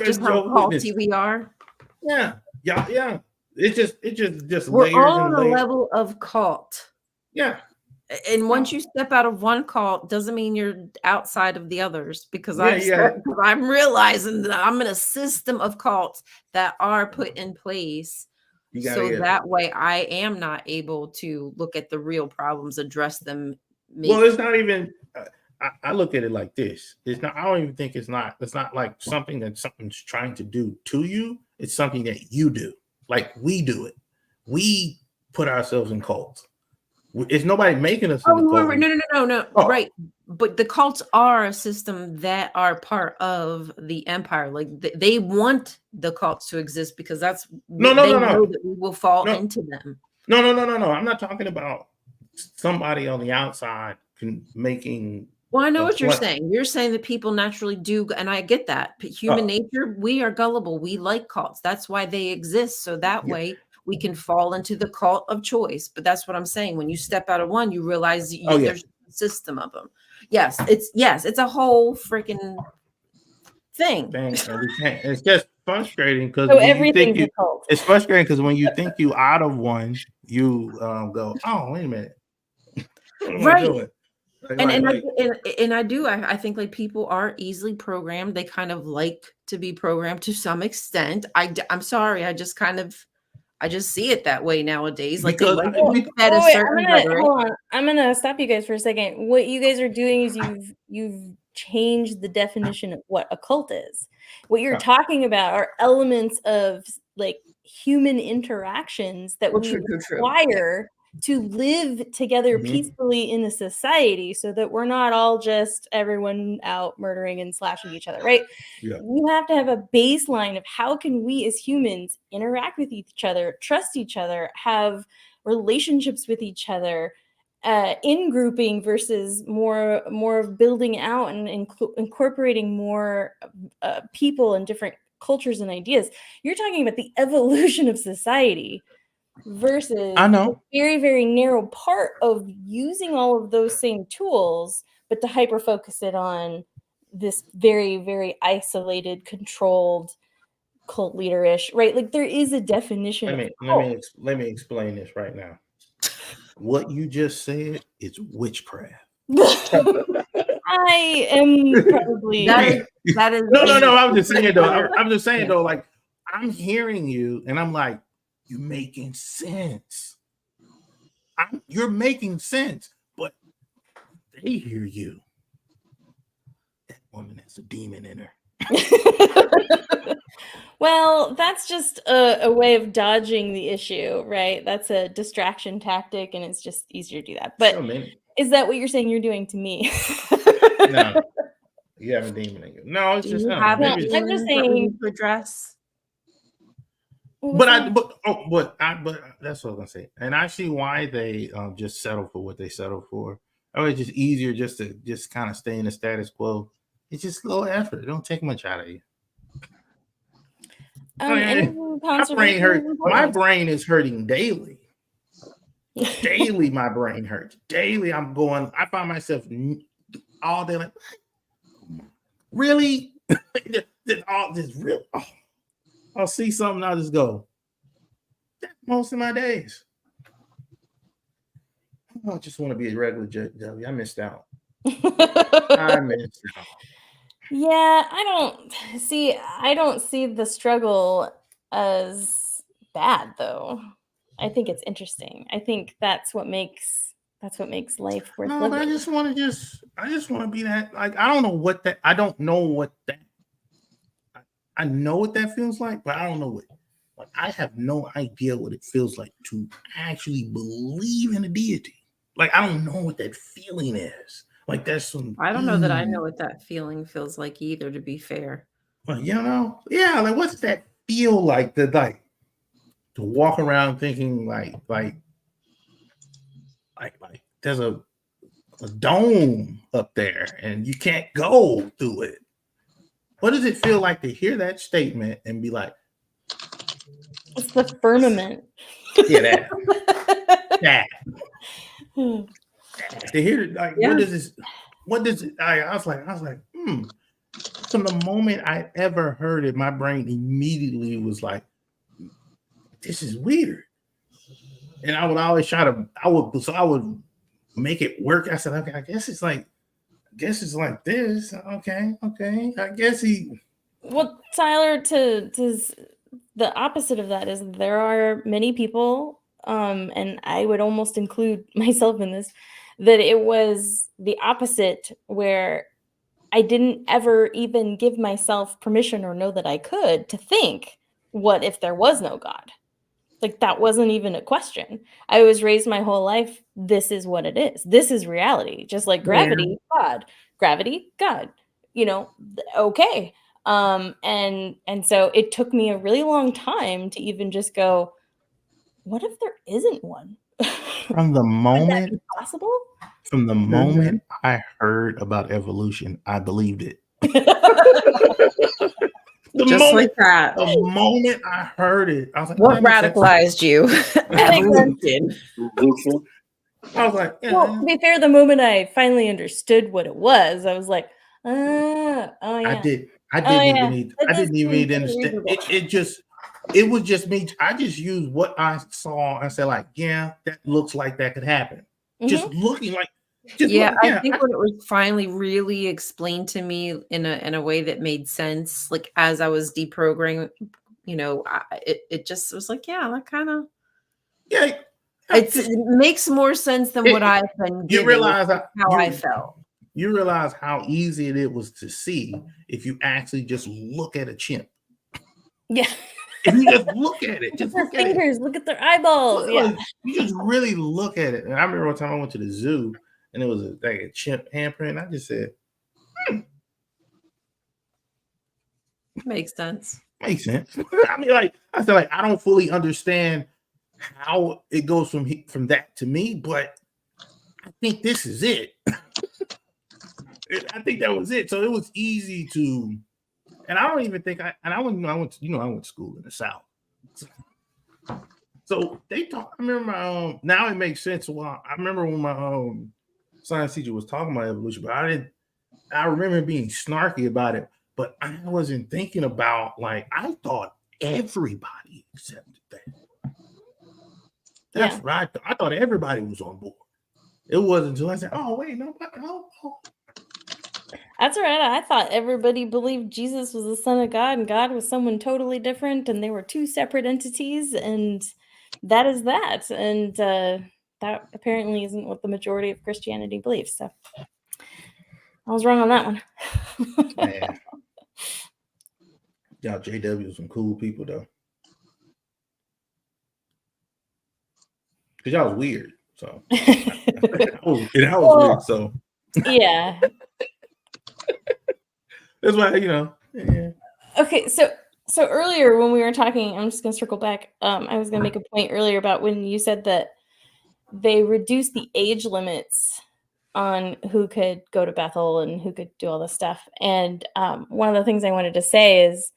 S1: just how faulty we are.
S3: Yeah. It's just
S1: we're
S3: layers
S1: all on
S3: and
S1: a
S3: layers.
S1: level of cult.
S3: Yeah.
S1: And once you step out of one cult, doesn't mean you're outside of the others, because
S3: Yeah,
S1: I'm realizing that I'm in a system of cults that are put in place. So that way I am not able to look at the real problems, address them.
S3: Well, it's not even, I look at it like this. It's not, I don't even think it's not like something that something's trying to do to you. It's something that you do. Like we do it. We put ourselves in cults. It's nobody making us in the cult.
S1: No. Oh. Right. But the cults are a system that are part of the empire. Like they want the cults to exist because that's
S3: no.
S1: That we will fall into them.
S3: No. I'm not talking about somebody on the outside making.
S1: Well, I know what you're saying. You're saying that people naturally do, and I get that. Human nature, we are gullible. We like cults. That's why they exist. So that way we can fall into the cult of choice. But that's what I'm saying. When you step out of one, you realize there's a system of them. Yes, it's a whole freaking thing.
S3: It's just frustrating because it's frustrating because when you think you out of one, you go, oh, wait a minute.
S1: Right. I think like people are easily programmed. They kind of like to be programmed to some extent. I'm sorry. I just see it that way nowadays. Like
S2: hold on. I'm gonna stop you guys for a second. What you guys are doing is you've changed the definition of what a cult is. What you're talking about are elements of like human interactions that we require to live together peacefully in a society, so that we're not all just everyone out murdering and slashing each other, right? You have to have a baseline of how can we as humans interact with each other, trust each other, have relationships with each other, in grouping versus more of building out and incorporating more people and different cultures and ideas. You're talking about the evolution of society versus a very, very narrow part of using all of those same tools, but to hyper focus it on this very, very isolated, controlled cult leader-ish, right? Like there is a definition.
S3: Let me explain this right now. What you just said is witchcraft.
S2: I am probably
S1: that is
S3: no. I'm just saying though. Like I'm hearing you, and I'm like, you're making sense. You're making sense, but they hear you. That woman has a demon in her.
S2: Well, that's just a way of dodging the issue, right? That's a distraction tactic, and it's just easier to do that. But is that what you're saying you're doing to me?
S3: No, you have a demon in you. No, it's just
S2: I'm just saying
S1: to address.
S3: But that's what I'm gonna say, and I see why they just settle for what they settle for. Oh, it's just easier just to kind of stay in the status quo. It's just low effort. It don't take much out of you. My brain is hurting daily. Daily, my brain hurts. Daily, I find myself all day like, really? All this real. Oh. I'll see something, I'll just go. That's most of my days. I just want to be a regular JW. I missed out.
S2: Yeah, I don't see the struggle as bad though. I think it's interesting. I think that's what makes life worth living.
S3: But I just want to be that. Like I don't know what that I know what that feels like, but I don't know what. Like, I have no idea what it feels like to actually believe in a deity. Like, I don't know what that feeling is. Like, that's some.
S1: I don't know that I know what that feeling feels like either, to be fair.
S3: Well, like, what's that feel like? To walk around thinking like there's a dome up there and you can't go through it. What does it feel like to hear that statement and be like,
S2: it's the firmament.
S3: Yeah, that. To hear like, what does it? I was like, From the moment I ever heard it, my brain immediately was like, this is weird. And I would always I would make it work. I said, okay, I guess it's like this. Okay. I guess he.
S2: Well, Tyler, to the opposite of that is there are many people, and I would almost include myself in this, that it was the opposite, where I didn't ever even give myself permission or know that I could to think, what if there was no God? Like, that wasn't even a question. I was raised my whole life, this is what it is. This is reality. Just like gravity, God. Gravity, God. Okay. And so it took me a really long time to even just go, what if there isn't one?
S3: From the moment,
S2: would that be possible?
S3: From the moment I heard about evolution, I believed it. The moment I heard it, I was like,
S1: what radicalized you? Evolution.
S3: I was like,
S2: yeah. Well, to be fair, the moment I finally understood what it was, I was like, oh yeah.
S3: I didn't even need to understand. It was just me. I just used what I saw and said, like, yeah, that looks like that could happen. Just looking like.
S1: I think when it was finally really explained to me in a way that made sense, like as I was deprogramming, it just was like, yeah, that kind of, it makes more sense than what I've been given.
S3: You realize
S1: how I felt.
S3: You realize how easy it was to see if you actually just look at a chimp.
S2: Yeah.
S3: If you just look at it, just
S2: look at their fingers, look at their eyeballs. Yeah.
S3: You just really look at it. And I remember one time I went to the zoo and it was like a chimp handprint. I just said,
S1: makes sense.
S3: Makes sense. I mean, like I said, like I don't fully understand how it goes from that to me, but I think this is it. I think that was it. So it was easy to, and I don't even think I went to school in the South. So they talk. I remember now it makes sense. Well, I remember when my science teacher was talking about evolution, but I remember being snarky about it, but I wasn't thinking about, like, I thought everybody accepted that. That's right. I thought everybody was on board. It wasn't until I said, oh, wait, no.
S2: That's right. I thought everybody believed Jesus was the Son of God and God was someone totally different and they were two separate entities, and that is that. And that apparently isn't what the majority of Christianity believes. So I was wrong on that one.
S3: Man. Y'all JWs some cool people though. Because y'all was weird. So I was weird. So
S2: yeah.
S3: That's why, Yeah.
S2: Okay, so earlier when we were talking, I'm just gonna circle back. I was gonna make a point earlier about when you said that they reduced the age limits on who could go to Bethel and who could do all this stuff. And one of the things I wanted to say is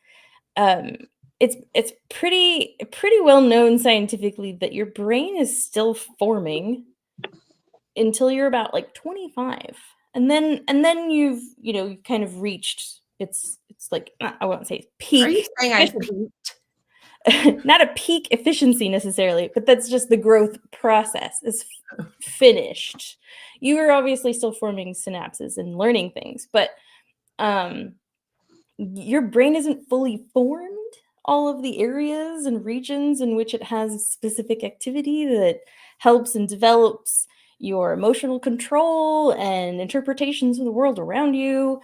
S2: it's pretty well known scientifically that your brain is still forming until you're about like 25. And then you've kind of reached it's like, I won't say peak.
S1: Are you saying I peaked?
S2: Not a peak efficiency necessarily, but that's just the growth process is finished. You are obviously still forming synapses and learning things, but your brain isn't fully formed. All of the areas and regions in which it has specific activity that helps and develops your emotional control and interpretations of the world around you.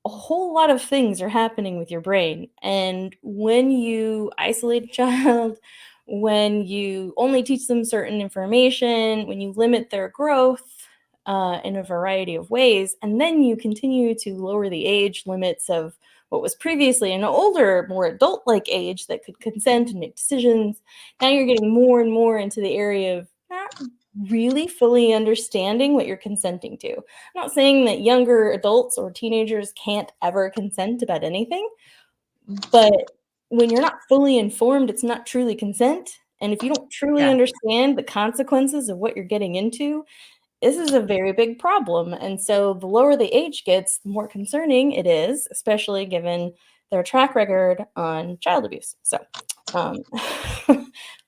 S2: A whole lot of things are happening with your brain. And when you isolate a child, when you only teach them certain information, when you limit their growth in a variety of ways, and then you continue to lower the age limits of what was previously an older, more adult-like age that could consent and make decisions, now you're getting more and more into the area of not really fully understanding what you're consenting to. I'm not saying that younger adults or teenagers can't ever consent about anything, but when you're not fully informed, it's not truly consent. And if you don't truly understand the consequences of what you're getting into, this is a very big problem. And so the lower the age gets, the more concerning it is, especially given their track record on child abuse. So I'm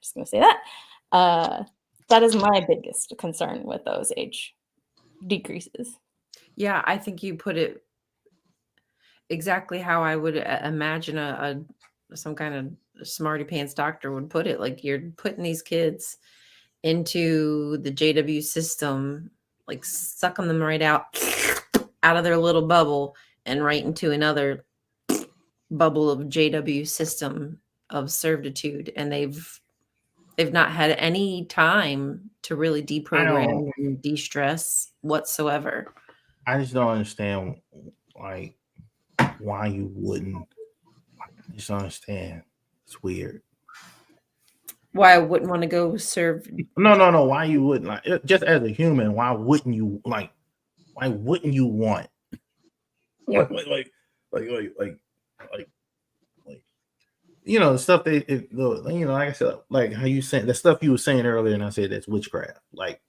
S2: just going to say that. That is my biggest concern with those age decreases.
S1: Yeah, I think you put it exactly how I would imagine a some kind of smarty pants doctor would put it. Like you're putting these kids into the JW system, like sucking them right out of their little bubble and right into another bubble of JW system of servitude, and they've not had any time to really deprogram and de-stress whatsoever.
S3: I just don't understand, like, why you wouldn't. I just don't understand. It's weird.
S1: Why I wouldn't want to go serve?
S3: No. Why you wouldn't, like, just as a human? Why wouldn't you, like? Why wouldn't you want? Like, you know, the stuff you know, like I said, like how you saying the stuff you were saying earlier, and I said that's witchcraft. Like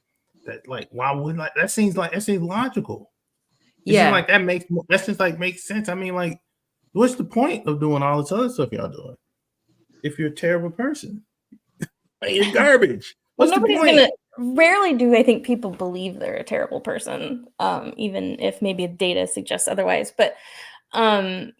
S3: that, like why wouldn't, like, that seems logical. It seems like that just like makes sense. I mean, like, what's the point of doing all this other stuff y'all doing if you're a terrible person? Like, you're garbage. What's the point?
S2: Rarely do I think people believe they're a terrible person, even if maybe data suggests otherwise. But here's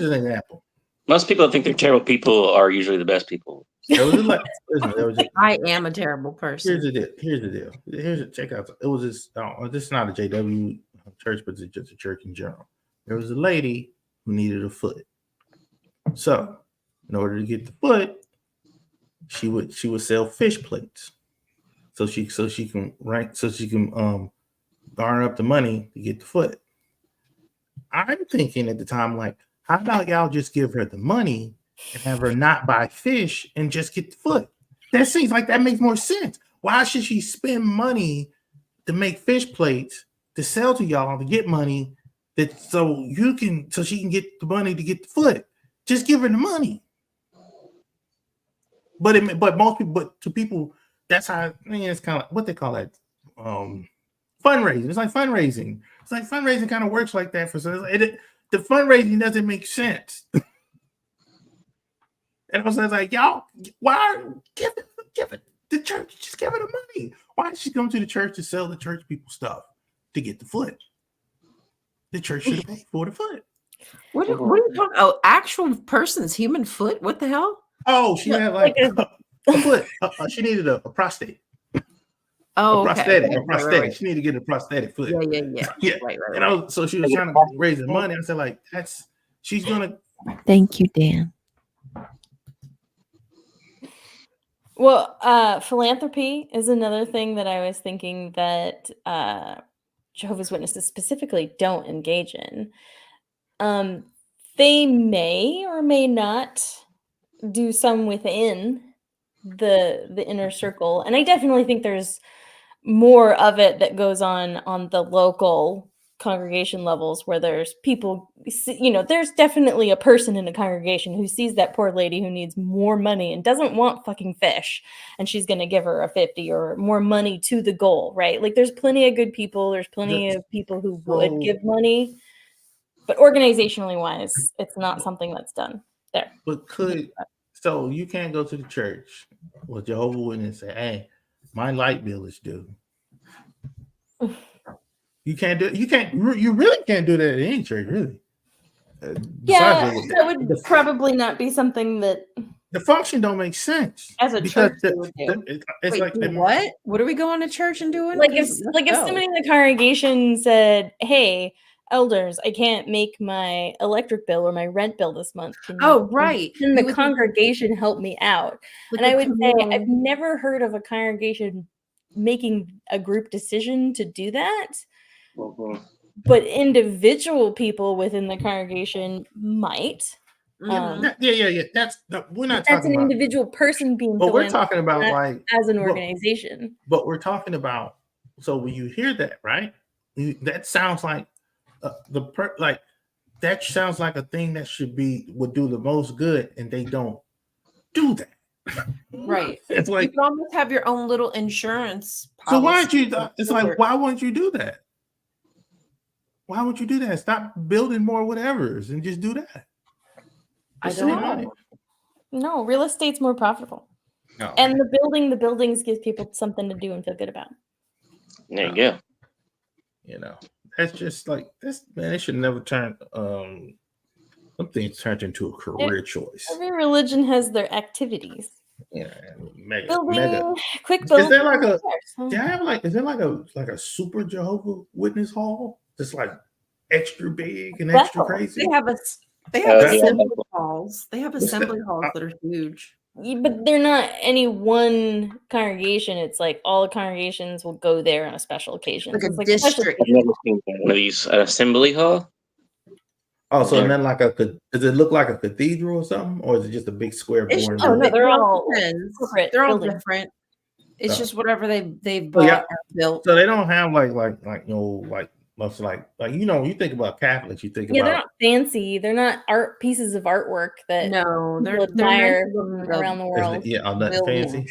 S3: an example.
S4: Most people that think they're terrible people are usually the best people.
S1: I am a terrible person.
S3: Here's the deal. Check out. It was this. This is not a JW church, but it's just a church in general. There was a lady who needed a foot. So, in order to get the foot, she would sell fish plates, so she can garner up the money to get the foot. I'm thinking at the time, like, how about y'all just give her the money and have her not buy fish and just get the foot? That seems like that makes more sense. Why should she spend money to make fish plates to sell to y'all to get money so she can get the money to get the foot? Just give her the money. But to people, that's how, I mean, it's kind of like what they call that, fundraising. It's like fundraising. It's like fundraising kind of works like that the fundraising doesn't make sense. And I was like, y'all, why give it the church? Just give her the money. Why did she come to the church to sell the church people stuff to get the foot? The church should have paid for the foot.
S1: What are you talking? Oh, actual person's human foot? What the hell?
S3: Oh, she had like a foot. She needed a prostate.
S1: Oh,
S3: a prosthetic.
S1: Okay.
S3: A prosthetic.
S1: Right.
S3: She needed to get a prosthetic foot.
S1: Yeah. Right.
S3: And so she was trying to raise the money. I said, like, she's gonna.
S1: Thank you, Dan.
S2: Well, philanthropy is another thing that I was thinking that Jehovah's Witnesses specifically don't engage in. They may or may not do some within the inner circle, and I definitely think there's more of it that goes on the local congregation levels, where there's people, you know, there's definitely a person in a congregation who sees that poor lady who needs more money and doesn't want fucking fish, and she's going to give her a 50 or more money to the goal, right? Like, there's plenty of good people, there's plenty of people who would give money, but organizationally wise, it's not something that's done there.
S3: But so you can't go to the church with Jehovah's Witness and say, hey, my light bill is due. You can't do it. You really can't do that at any church, really.
S2: Yeah, that would probably not be something that
S3: the function don't make sense
S2: as a church.
S3: It's
S1: Wait,
S3: like
S1: what? What are we going to church and doing?
S2: Like if somebody in the congregation said, "Hey, elders, I can't make my electric bill or my rent bill this month. Can the congregation help me out?" And I would say I've never heard of a congregation making a group decision to do that.
S4: Mm-hmm.
S2: But individual people within the congregation might.
S3: Yeah. We're not.
S2: That's an individual person being.
S3: But we're talking about like
S2: as an organization.
S3: But we're talking about. So when you hear that, right? That sounds like that sounds like a thing that would do the most good, and they don't do that.
S1: Right.
S3: It's like
S1: you can almost have your own little insurance policy.
S3: So why aren't you? It's like, why wouldn't you do that? Why would you do that? Stop building more whatevers and just do that.
S1: I don't know.
S2: No, real estate's more profitable. No. And the buildings give people something to do and feel good about.
S4: There you go.
S3: You know, that's just like this, man. It should never turn something turned into a career choice.
S2: Every religion has their activities.
S3: Yeah, mega.
S2: Quick
S3: Is
S2: building.
S3: there like is there like a super Jehovah Witness hall? Just like extra big and extra crazy.
S1: They have assembly halls. They have assembly halls that are huge.
S2: But they're not any one congregation. It's like all the congregations will go there on a special occasion.
S1: Like
S2: so
S1: a
S2: it's like
S1: district.
S4: I've never seen one of these assembly hall.
S3: Oh, so then does it look like a cathedral or something, or is it just a big square boring?
S2: Oh no, they're all
S1: corporate. They're all different. It's just whatever they've bought or built.
S3: So they don't have like much like you think about Catholics, you think about
S2: they're not fancy. They're not art pieces of artwork that
S1: they're
S2: admire around the world.
S3: I'm not fancy.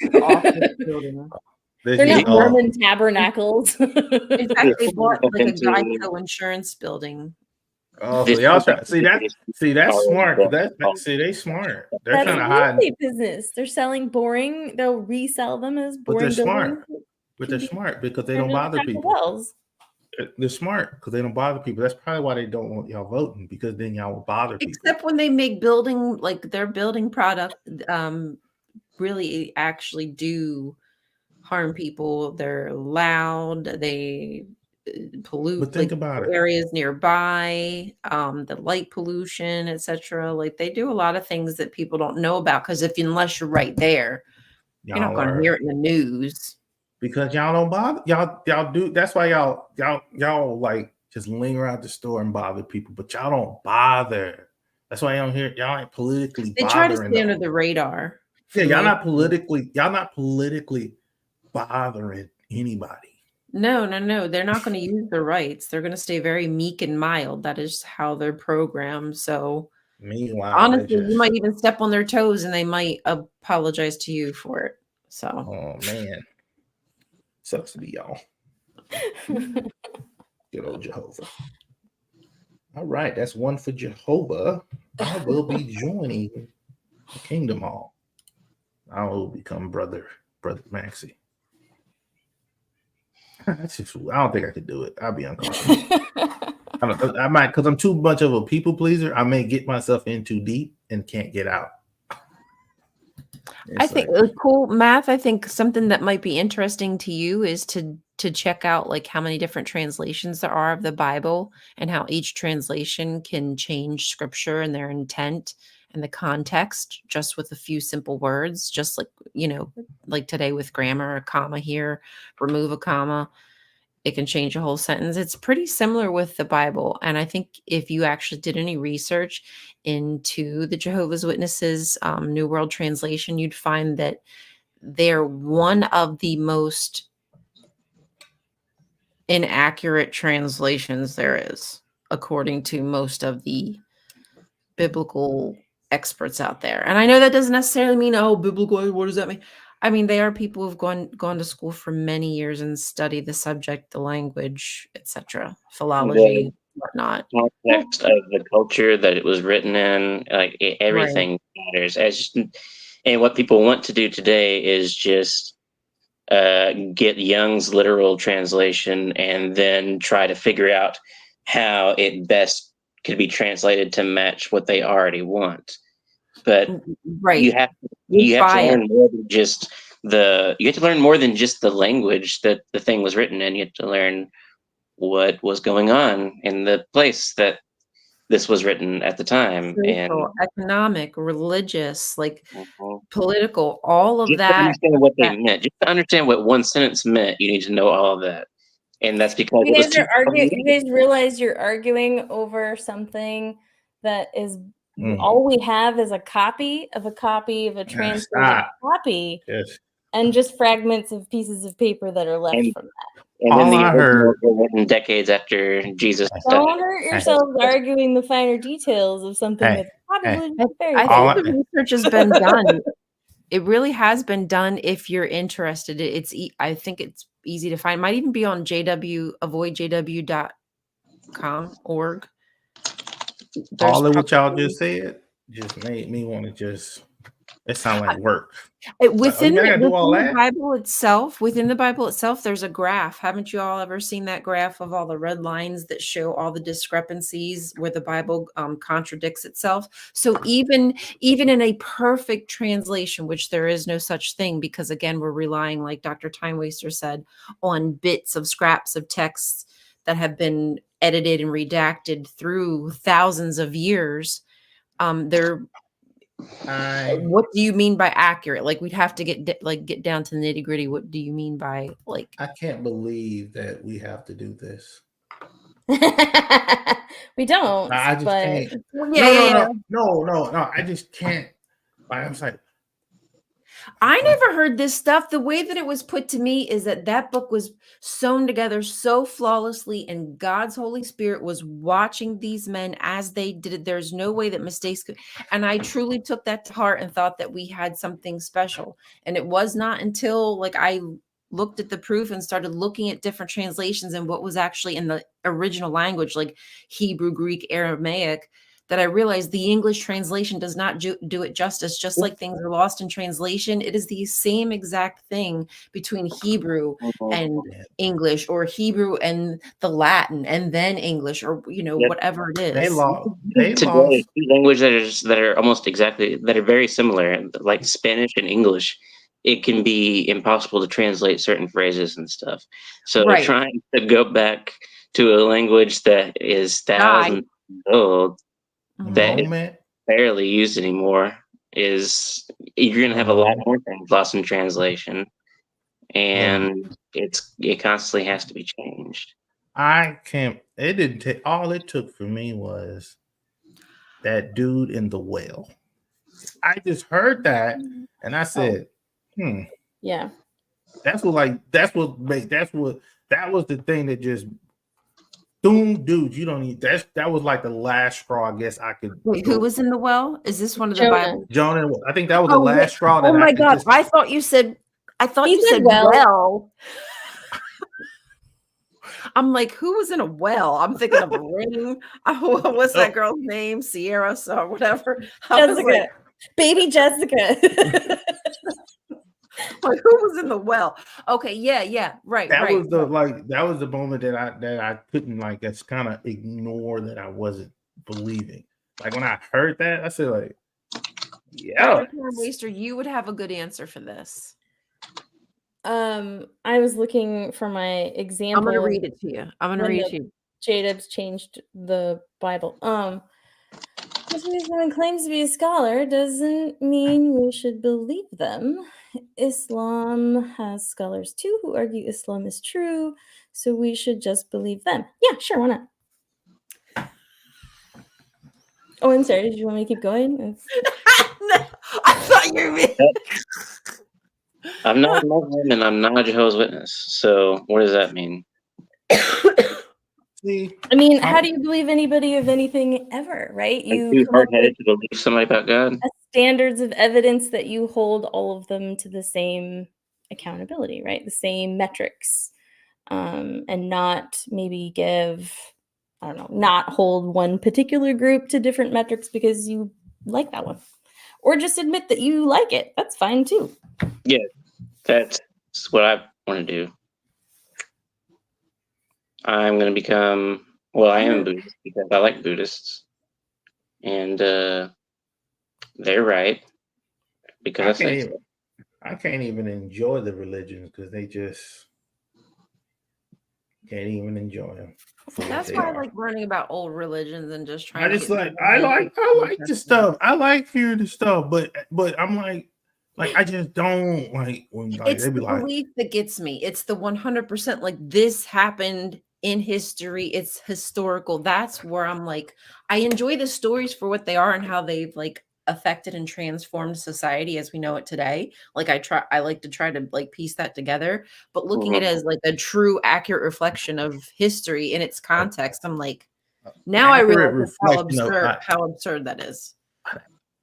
S2: They're not Mormon tabernacles.
S1: In fact, they bought like a Geico insurance building.
S3: Oh, so y'all see that's smart. They smart. They're trying to hide
S2: business. They're selling boring. They'll resell them as boring.
S3: But they're smart. But they're smart because they don't bother people. They're smart because they don't bother people. That's probably why they don't want y'all voting, because then y'all will bother people.
S1: Except when they make their building product really actually do harm people. They're loud. They pollute.
S3: But think about
S1: areas nearby, the light pollution, etc. Like they do a lot of things that people don't know about, because unless you're right there, you're not going to hear it in the news.
S3: Because y'all don't bother. Y'all do. That's why y'all like just linger out the store and bother people, but y'all don't bother. That's why y'all ain't politically.
S1: They try to stay under the radar.
S3: Yeah, y'all not politically bothering anybody.
S1: No. They're not going to use their rights. They're going to stay very meek and mild. That is how they're programmed. So,
S3: meanwhile,
S1: honestly, you might even step on their toes, and they might apologize to you for it. So,
S3: oh man, sucks to be y'all. Good old Jehovah. All right, that's one for Jehovah. I will be joining the Kingdom Hall. I will become brother Maxie. That's just, I don't think I could do it. I'll be uncomfortable. I might, because I'm too much of a people pleaser. I may get myself in too deep and can't get out.
S1: I think cool math. I think something that might be interesting to you is to check out like how many different translations there are of the Bible, and how each translation can change scripture and their intent and the context just with a few simple words, just like, like today with grammar, a comma here, remove a comma, it can change a whole sentence. It's pretty similar with the Bible. And I think if you actually did any research into the Jehovah's Witnesses New World Translation, you'd find that they're one of the most inaccurate translations there is, according to most of the biblical experts out there. And I know that doesn't necessarily mean, biblical, what does that mean? I mean, they are people who've gone to school for many years and studied the subject, the language, etc., philology, whatnot.
S4: Context of the culture that it was written in, like everything matters. And what people want to do today is just get Young's literal translation and then try to figure out how it best could be translated to match what they already want. But you have to learn more than just the language that the thing was written in. You have to learn what was going on in the place that this was written at the time.
S1: Social, and economic, religious, political, all of
S4: just
S1: that.
S4: To understand what they meant. Just to understand what one sentence meant, you need to know all of that. And that's because
S2: you guys realize you're arguing over something that is all we have is a copy of a translated copy, and just fragments of pieces of paper that are left from that.
S4: And then the originals were written decades after Jesus died.
S2: Don't hurt yourselves arguing the finer details of something that's probably very.
S1: I think the research has been done. It really has been done. If you're interested, I think it's easy to find. It might even be on avoidjw.com.org.
S3: All of what y'all just said just made me want to just It sounds like work.
S1: Within
S3: gotta do all
S1: the
S3: that?
S1: Bible itself, there's a graph. Haven't you all ever seen that graph of all the red lines that show all the discrepancies where the Bible contradicts itself? So even in a perfect translation, which there is no such thing, because again, we're relying, like Dr. Time Waster said, on bits of scraps of texts that have been edited and redacted through thousands of years. They're What do you mean by accurate? Like, we'd have to get down to the nitty gritty. What do you mean by like?
S3: I can't believe that we have to do this.
S2: We don't.
S3: I just
S2: but
S3: can't.
S1: Yeah,
S3: No. I just can't. I'm just like,
S1: I never heard this stuff. The way that it was put to me is that book was sewn together so flawlessly, and God's Holy Spirit was watching these men as they did it. There's no way that mistakes could. And I truly took that to heart and thought that we had something special. And it was not until like I looked at the proof and started looking at different translations and what was actually in the original language, like Hebrew, Greek, Aramaic, that I realized the English translation does not do it justice. Just like things are lost in translation, it is the same exact thing between Hebrew and English, or Hebrew and the Latin, and then English, or whatever it is.
S3: They lost.
S4: Today, two languages that are almost exactly, that are very similar, like Spanish and English. It can be impossible to translate certain phrases and stuff. So trying to go back to a language that is thousands old, that is barely used anymore, is you're gonna have a lot more things lost in translation, and it constantly has to be changed.
S3: I can't. It didn't take. All it took for me was that dude in the well. I just heard that, and I said,
S2: yeah,
S3: that was the thing that just. Dude, you don't need that was like the last straw, I guess I could.
S1: Wait, who was in the well? Is this one of the Bible?
S3: Jonah, I think that was the last straw.
S1: Oh my God. I thought you said well. I'm like, who was in a well? I'm thinking of a ring. What's that girl's name? Sierra or whatever.
S2: Jessica. Baby Jessica.
S1: Like, who was in the well? Okay, yeah, right.
S3: That was the moment that I couldn't just kind of ignore that I wasn't believing. Like when I heard that, I said like, yeah.
S1: Dr. Waster, you would have a good answer for this.
S2: I was looking for my example.
S1: I'm gonna read it to you.
S2: JWs changed the Bible. Just because someone claims to be a scholar doesn't mean we should believe them. Islam has scholars too who argue Islam is true, so we should just believe them. Yeah, sure, why not? Oh, I'm sorry. Did you want me to keep going?
S1: No, I thought you were.
S4: I'm not a Muslim and I'm not a Jehovah's Witness. So what does that mean?
S2: I mean, how do you believe anybody of anything ever, right?
S4: You too hard-headed to believe somebody about God?
S2: Standards of evidence that you hold all of them to the same accountability, right? The same metrics, and not maybe give, I don't know, not hold one particular group to different metrics because you like that one, or just admit that you like it. That's fine too.
S4: Yeah, that's what I want to do. I'm going to become, well, I am Buddhist because I like Buddhists. And they're right. Because
S3: I can't even enjoy the religions because they just can't even enjoy them.
S1: That's why I like learning about old religions and just trying.
S3: I like the stuff. I like hearing the stuff, but I'm like I just don't like when
S1: it's the belief that gets me. It's the 100% like this happened in history. It's historical. That's where I'm like, I enjoy the stories for what they are and how they've affected and transformed society as we know it today. I like to try to piece that together, but looking at it as a true accurate reflection of history in its context, I'm like, now I realize how absurd that is.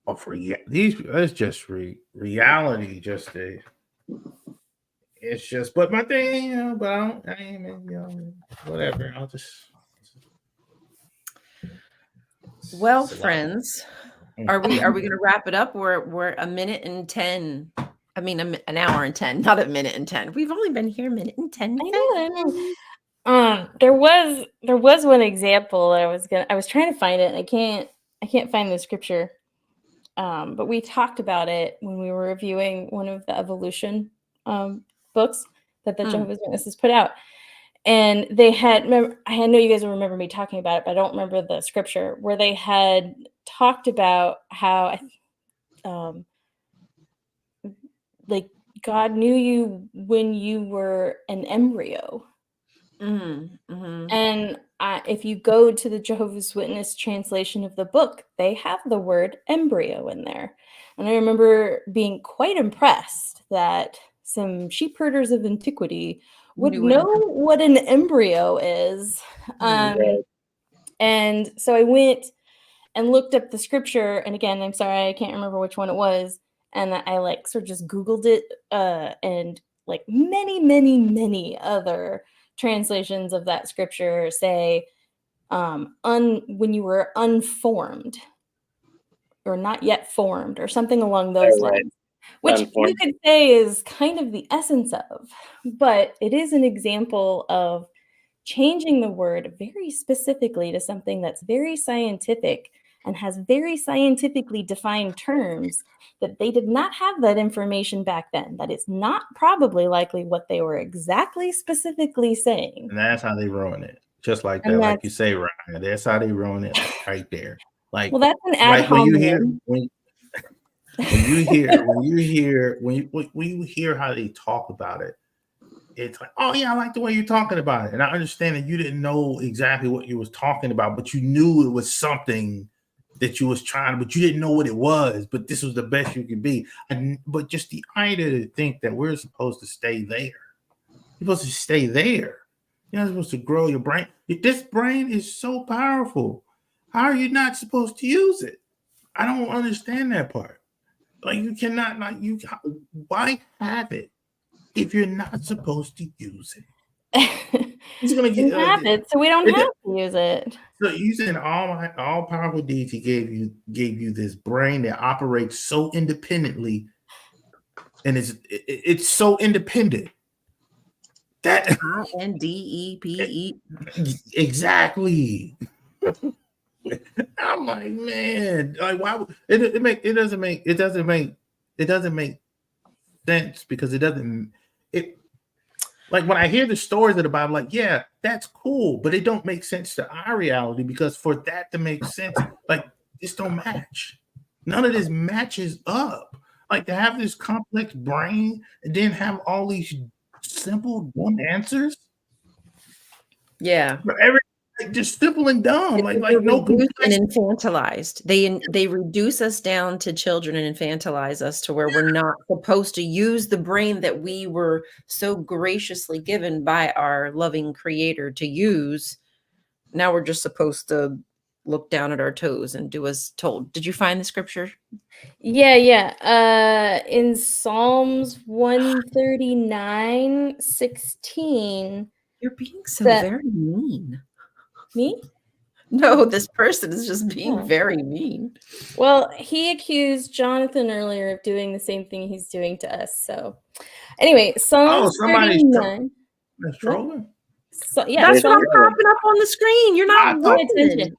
S3: It's just reality. It's just, but my thing, but I ain't, whatever. I'll just.
S1: Well, friends, Are we going to wrap it up? We're a minute and 10. I mean, an hour and 10, not a minute and 10. We've only been here a minute and 10 seconds.
S2: There was one example that I was trying to find it, and I can't find the scripture. But we talked about it when we were reviewing one of the evolution books that the Jehovah's Witnesses put out. And they had, I know you guys will remember me talking about it, but I don't remember the scripture, where they had talked about how like God knew you when you were an embryo. And if you go to the Jehovah's Witness translation of the book, they have the word embryo in there. And I remember being quite impressed that some sheep herders of antiquity would know what an embryo is. And so I went and looked up the scripture. And again, I'm sorry, I can't remember which one it was. And I like sort of just Googled it, and like many other translations of that scripture say when you were unformed or not yet formed or something along those lines, which you could say is kind of the essence of, but it is an example of changing the word very specifically to something that's very scientific and has very scientifically defined terms that they did not have that information back then. That is not probably likely what they were exactly specifically saying.
S3: And that's how they ruin it. Just like that, like you say, Ryan. That's how they ruin it right there. Like,
S2: well, that's an ad hominem.
S3: When you hear how they talk about it, it's like, oh yeah, I like the way you're talking about it. And I understand that you didn't know exactly what you was talking about, but you knew it was something that you was trying, but you didn't know what it was, but this was the best you could be. But just the idea to think that we're supposed to stay there. You're supposed to stay there. You're not supposed to grow your brain. This brain is so powerful. How are you not supposed to use it? I don't understand that part. Like, you cannot, why have it if you're not supposed to use it? It's gonna get
S2: it, so we don't have to use it.
S3: So using all powerful deity gave you this brain that operates so independently, and it's so independent that
S1: INDEPE.
S3: Exactly. I'm like, man, like, why it doesn't make sense, because like, when I hear the stories of the Bible, like, yeah, that's cool, but it don't make sense to our reality, because for that to make sense, like, this don't match. None of this matches up. Like, to have this complex brain and then have all these simple dumb answers.
S1: Yeah.
S3: For every, just simple and dumb. Like no
S1: reduced and infantilized. They reduce us down to children and infantilize us to where we're not supposed to use the brain that we were so graciously given by our loving creator to use. Now we're just supposed to look down at our toes and do as told. Did you find the scripture?
S2: Yeah. In Psalms 139:16.
S1: You're being so very mean.
S2: Me?
S1: No, this person is just being very mean.
S2: Well, he accused Jonathan earlier of doing the same thing he's doing to us. So, anyway, Psalms 39.
S3: That's trolling.
S2: So, yeah,
S1: that's not popping up on the screen. You're not paying attention.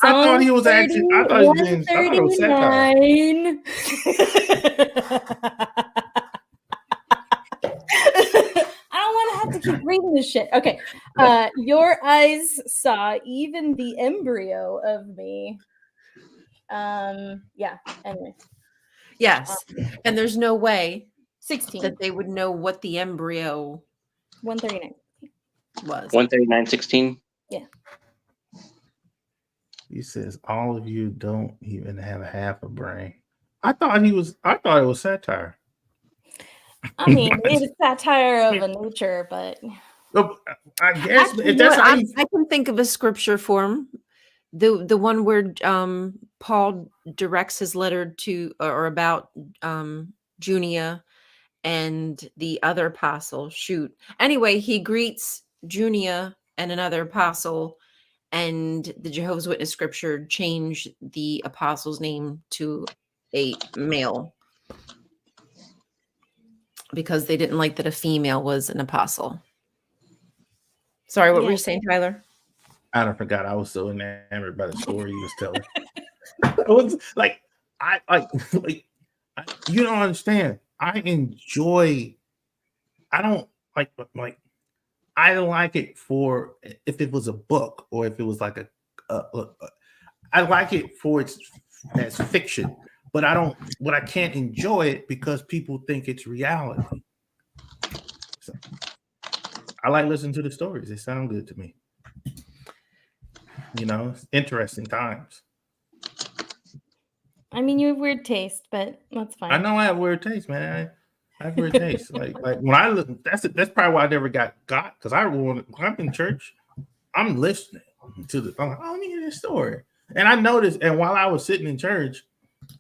S3: I thought he was actually. I thought it was satire.
S2: I don't want to have to keep reading this shit. Okay. Your eyes saw even the embryo of me. Yeah. Anyway.
S1: Yes. And there's no way
S2: 16
S1: that they would know what the embryo
S2: 139
S1: was.
S4: 139:16.
S2: Yeah.
S3: He says all of you don't even have half a brain. I thought it was satire.
S2: I mean, it's satire of a nature, but
S3: I guess
S1: actually,
S3: if that's how
S1: I can think of a scripture form, the one where Paul directs his letter to or about Junia and the other apostle. Anyway, he greets Junia and another apostle, and the Jehovah's Witness scripture changed the apostle's name to a male because they didn't like that a female was an apostle. Sorry, what were you saying, Tyler?
S3: I forgot. I was so enamored by the story you was telling. It was like you don't understand. I enjoy. I don't like I like it for if it was a book or if it was like I like it for its as fiction, but I can't enjoy it because people think it's reality. So, I like listening to the stories. They sound good to me. You know, it's interesting times.
S2: I mean, you have weird taste, but that's fine.
S3: I know I have weird taste, man. I have weird taste. Like when I look, that's probably why I never got because when I'm in church, I'm listening to I'm like, oh, let me hear this story. And I noticed, and while I was sitting in church,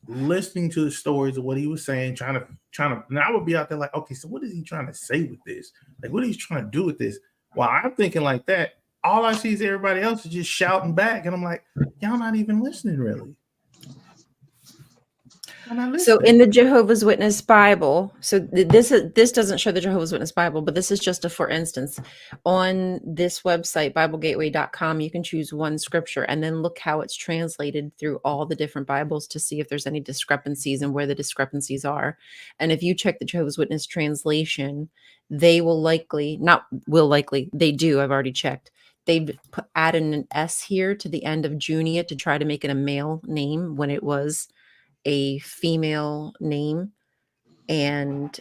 S3: listening to the stories of what he was saying, trying to, and I would be out there like, okay, so what is he trying to say with this? Like, what are he trying to do with this? While I'm thinking like that, all I see is everybody else is just shouting back, and I'm like, y'all not even listening, really.
S1: So in the Jehovah's Witness Bible, so this doesn't show the Jehovah's Witness Bible, but this is just a for instance. On this website, BibleGateway.com, you can choose one scripture and then look how it's translated through all the different Bibles to see if there's any discrepancies and where the discrepancies are. And if you check the Jehovah's Witness translation, they will likely, they do, I've already checked. They've added an S here to the end of Junia to try to make it a male name when it was a female name. And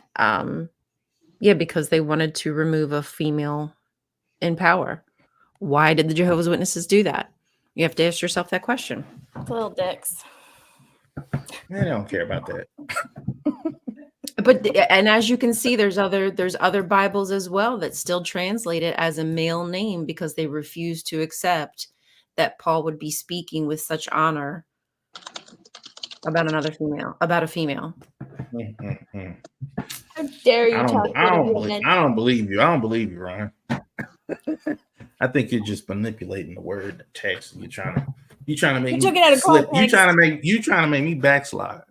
S1: because they wanted to remove a female in power. Why did the Jehovah's Witnesses do that? You have to ask yourself that question.
S2: Little dicks.
S3: I don't care about that.
S1: But and as you can see, there's other Bibles as well that still translate it as a male name because they refuse to accept that Paul would be speaking with such honor about a female.
S2: How dare you talk
S3: I don't believe you. I don't believe you, Ryan. I think you're just manipulating the word, the text. You're trying to make me slip. You're trying to make me backslide.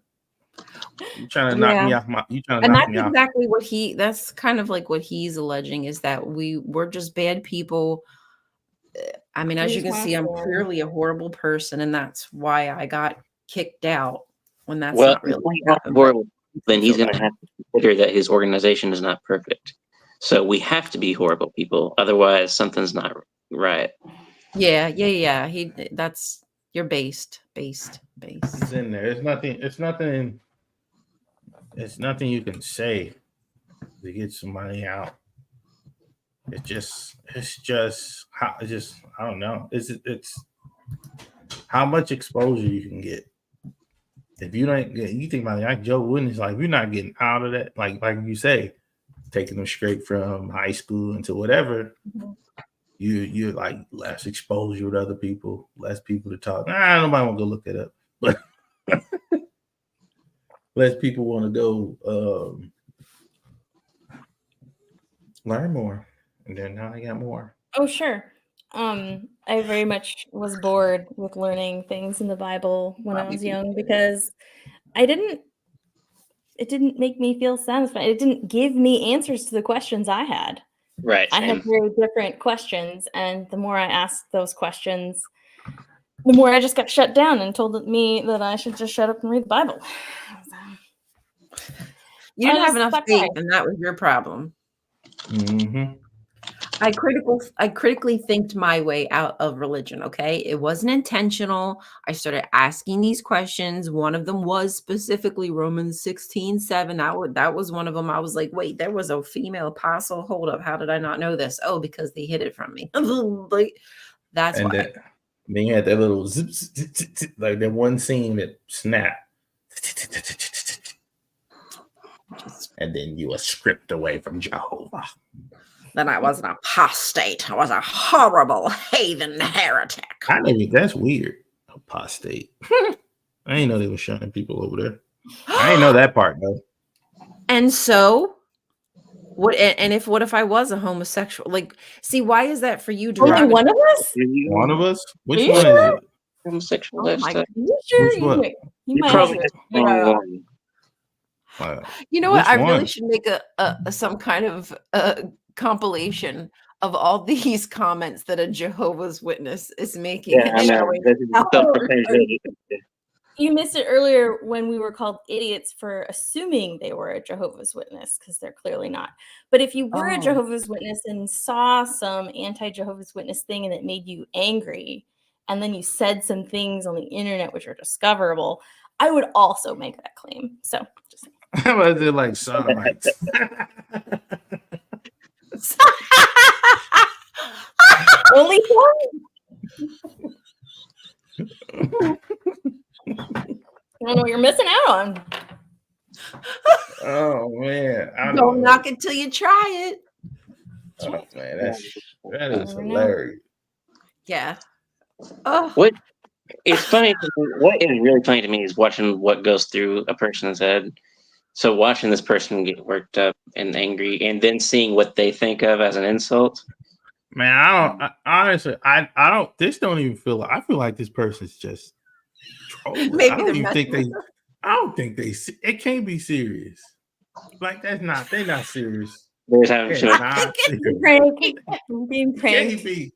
S3: You're trying to knock me off my. You're trying to knock me off.
S1: And that's exactly what that's kind of like what he's alleging is that we're just bad people. I mean, as you can see, I'm clearly a horrible person, and that's why I got kicked out when that's not really
S4: horrible. Then he's going to have to consider that his organization is not perfect. So we have to be horrible people, otherwise something's not right.
S1: Yeah. You're based.
S3: It's in there. It's nothing you can say to get somebody out. I don't know. It's how much exposure you can get. If you think about it, like Joe Wooden is like, if you're not getting out of that, like you say, taking them straight from high school into whatever, you're like less exposure with other people, less people to talk. Nobody want to go look it up, but less people want to go learn more, and then now they got more.
S2: Oh, sure. I very much was bored with learning things in the Bible when I was young because it didn't make me feel satisfied. It didn't give me answers to the questions I had.
S4: Right.
S2: I had very different questions, and the more I asked those questions, the more I just got shut down and told me that I should just shut up and read the Bible.
S1: You didn't have enough faith, and that was your problem.
S3: Mm-hmm.
S1: I critically thinked my way out of religion. Okay. It wasn't intentional. I started asking these questions. One of them was specifically Romans 16:7. That was one of them. I was like, wait, there was a female apostle. Hold up. How did I not know this? Oh, because they hid it from me. Like, that's why.
S3: Then you had that little zip, like that one scene that snapped. And then you were stripped away from Jehovah.
S1: Then I was an apostate. I was a horrible heathen heretic.
S3: That's weird. Apostate. I didn't know they were shunning people over there. I didn't know that part though.
S1: And so What if I was a homosexual? Like, see, why is that for you?
S2: Only one of us?
S3: One of us? Which
S2: you
S3: one
S2: sure?
S3: is it?
S4: Homosexual
S1: Oh my
S4: lifestyle.
S2: You sure?
S3: Which what?
S2: You
S4: You're
S2: might
S4: probably
S2: have
S4: just
S2: it.
S4: the wrong one.
S1: You know what?
S3: Which
S1: I really
S3: one?
S1: should make a some kind of compilation of all these comments that a Jehovah's Witness is making.
S4: Yeah, I
S1: and
S4: know.
S1: showing
S4: This is
S1: how-
S4: self-proclaimed religion.
S2: You missed it earlier when we were called idiots for assuming they were a Jehovah's Witness, because they're clearly not. But if you were a
S1: Oh.
S2: Jehovah's Witness and saw some anti-Jehovah's Witness thing and it made you angry, and then you said some things on the internet which are discoverable, I would also make that claim. So just saying.
S3: How about they like sodomites?
S2: Only one. I don't know what you're missing out on.
S3: Oh man, I
S1: Don't
S3: know.
S1: knock it till you try it.
S3: Oh man, that is
S2: never know.
S3: hilarious.
S1: Yeah. Oh,
S4: What it's funny. What is really funny to me is watching what goes through a person's head. So watching this person get worked up and angry, and then seeing what they think of as an insult.
S3: Man, honestly, I don't. This don't even feel like. I feel like this person's just trolling.
S1: Maybe
S3: I don't
S1: they're
S3: even think
S1: messing
S3: they. I don't think they. It can't be serious. Like that's not. They're not serious.
S4: There's having
S3: They're
S4: too much.
S3: not serious.
S2: I'm being
S3: Can't
S2: pranked.
S3: be.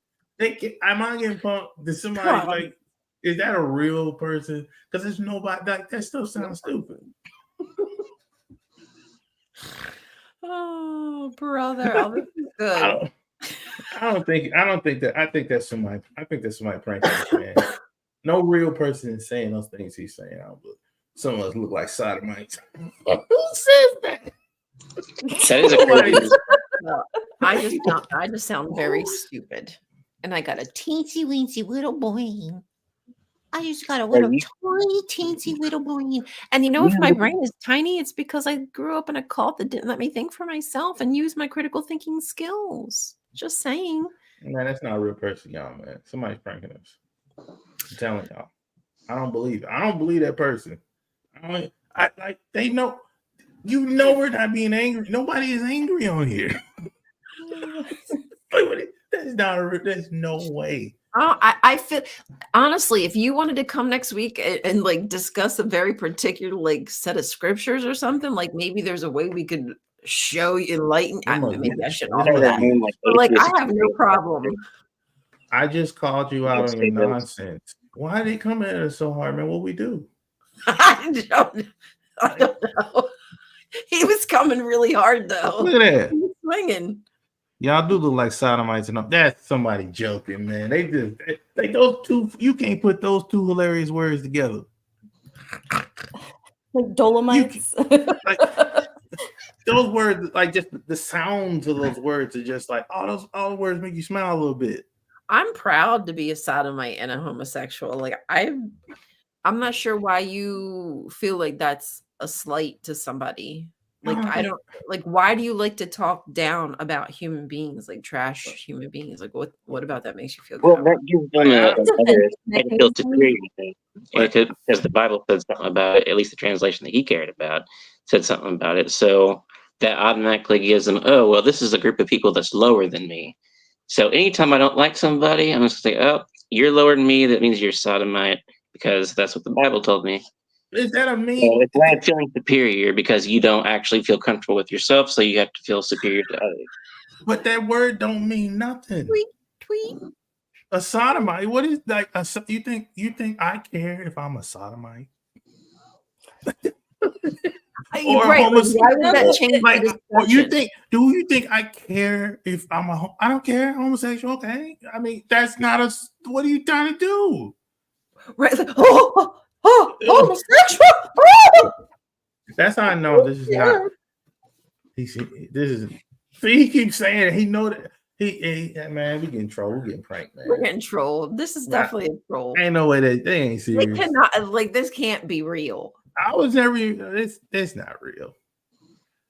S3: Am I getting punked? Did somebody
S1: God.
S3: like? Is that a real person? Because there's nobody. Like that still sounds stupid.
S1: Oh, brother. Oh, this is good.
S3: I don't think that. I think that's somebody. I think that's somebody pranking this man. No real person is saying those things he's saying. Some of us look like sodomites. Who says that?
S4: That is a crazy.
S1: I just sound very stupid. And I got a teensy weensy little brain. I just got a little tiny teensy little brain. And you know, if my brain is tiny, it's because I grew up in a cult that didn't let me think for myself and use my critical thinking skills. Just saying.
S3: Man, that's not a real person, y'all, man. Somebody's pranking us. I'm telling y'all. I don't believe it. I don't believe that person. They know. You know we're not being angry. Nobody is angry on here. There's no way.
S1: I feel honestly, if you wanted to come next week and like discuss a very particular like set of scriptures or something, like maybe there's a way we could show you enlighten. Maybe I shouldn't offer that. But like I have no problem.
S3: I just called you out on your nonsense. Why are they coming at us so hard, man? What we do?
S1: I don't know. He was coming really hard though.
S3: Look at that.
S1: He was swinging.
S3: Y'all do look like sodomites and all. That's somebody joking, man. They those two. You can't put those two hilarious words together.
S2: Like Dolomites.
S3: Like those words, like just the sounds of those words are just like all the words make you smile a little bit.
S1: I'm proud to be a sodomite and a homosexual. Like I'm not sure why you feel like that's a slight to somebody. Like I don't like. Why do you like to talk down about human beings, like trash human beings? Like what about that makes you feel good?
S4: Well, that gives them a feel superior thing. Because the Bible said something about it. At least the translation that he cared about said something about it. So that automatically gives them, oh well, this is a group of people that's lower than me. So anytime I don't like somebody, I'm just say, oh, you're lower than me. That means you're sodomite because that's what the Bible told me.
S3: Is that a meme?
S4: So it's bad feeling superior because you don't actually feel comfortable with yourself, so you have to feel superior to others.
S3: But that word don't mean nothing.
S1: Tweet.
S3: A sodomite. What is like? You think I care if I'm a sodomite? Or
S1: right.
S3: homosexual?
S1: Why would that change
S3: Like,
S1: the
S3: or
S1: discussion?
S3: do you think I care if I'm I don't care, homosexual, okay? I mean, that's not what are you trying to do?
S1: Right. Like, homosexual.
S3: That's how I know this is not. This is. See, he keeps saying it. He know that. Man, we getting trolled. We getting pranked, man.
S1: We're getting trolled. This is definitely a troll.
S3: Ain't no way they ain't serious.
S1: They cannot, like, this can't be real.
S3: I was never. It's not real.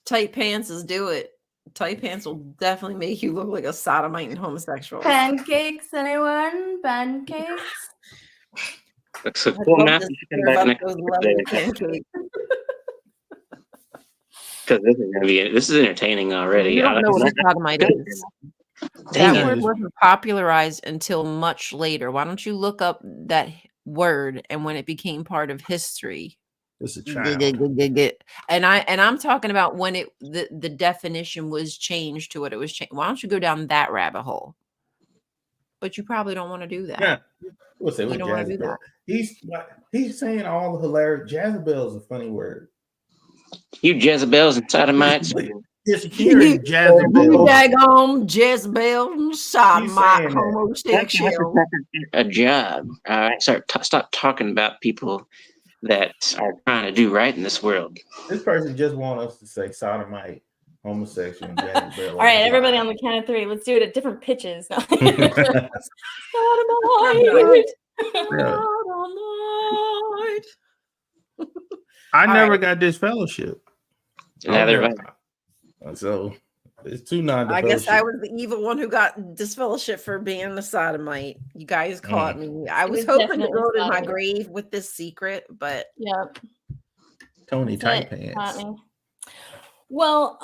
S1: Tight pants is do it. Tight pants will definitely make you look like a sodomite and homosexual.
S2: Pancakes, anyone? Pancakes?
S4: So cool, Matt. You should come back next
S1: those
S4: week.
S1: lovely pancakes.
S4: Because this is entertaining already.
S1: You don't know what a sodomite is.
S4: Dang
S1: That
S4: it.
S1: word wasn't popularized until much later. Why don't you look up that word and when it became part of history?
S3: It's a child.
S1: And I'm talking about when the definition was changed to what it was changed. Why don't you go down that rabbit hole? But you probably don't want to do that.
S3: Yeah. What's it?
S1: You don't want to do that.
S3: He's saying all the hilarious. Jezebel is a funny word.
S4: You Jezebels and sodomites.
S3: Just hearing Jezebel.
S1: Daggone Jezebel, sodomite, homosexual.
S4: A job. All right. Stop talking about people that are trying to do right in this world.
S3: This person just wants us to say sodomite, homosexual, and Jezebel.
S2: All right, everybody on the count of 3. Let's do it at different pitches. Sodomite.
S3: I never got this fellowship.
S4: Neither.
S3: So it's too non.
S1: I guess I was the evil one who got disfellowship for being a sodomite. You guys caught me. I was hoping to go to my grave with this secret, but
S3: Tony tight pants.
S2: Well,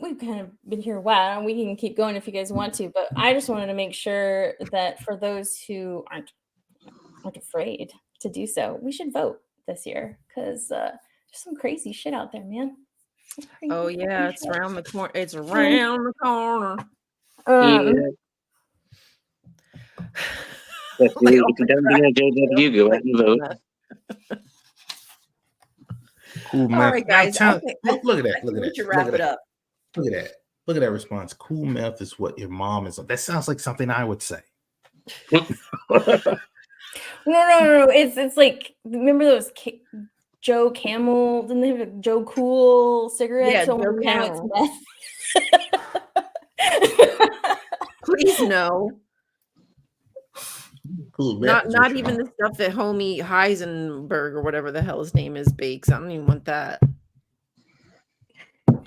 S2: we've kind of been here a while, and we can keep going if you guys want to, but I just wanted to make sure that for those who aren't afraid to do so, we should vote this year because there's some crazy shit out there, man.
S1: Oh yeah, it's around the corner. It's around the corner.
S4: If you don't be a JW, go ahead and vote.
S3: Cool, man.
S1: All right, guys.
S3: Look at that. Look at that.
S1: Wrap it up.
S3: Look at that. Look at that response. Cool meth is what your mom is. That sounds like something I would say.
S2: No. It's like, remember those Joe Camel? Didn't they have a Joe Cool cigarette?
S1: Yeah,
S2: so
S1: Joe
S2: now
S1: Camel.
S2: it's meth.
S1: Please no.
S3: Cool.
S1: Not even the stuff that homie Heisenberg or whatever the hell his name is bakes. I don't even want that.
S2: All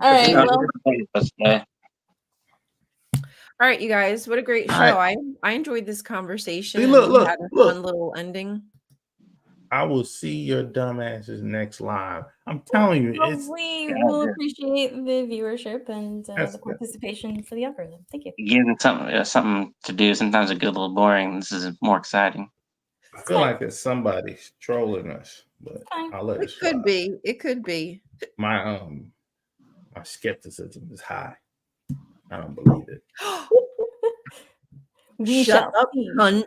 S2: right.
S1: All right, you guys. What a great show. I enjoyed this conversation.
S3: See, look,
S1: had a fun little ending.
S3: I will see your dumbasses next live. I'm telling you,
S2: we will appreciate the viewership and the participation for the algorithm. Thank you.
S4: Give them something to do. Sometimes it gets a little boring. This is more exciting.
S3: I feel like it's somebody trolling us, but I'll let it
S1: could be. It could be.
S3: My skepticism is high. I don't believe it.
S1: Shut up, cunt.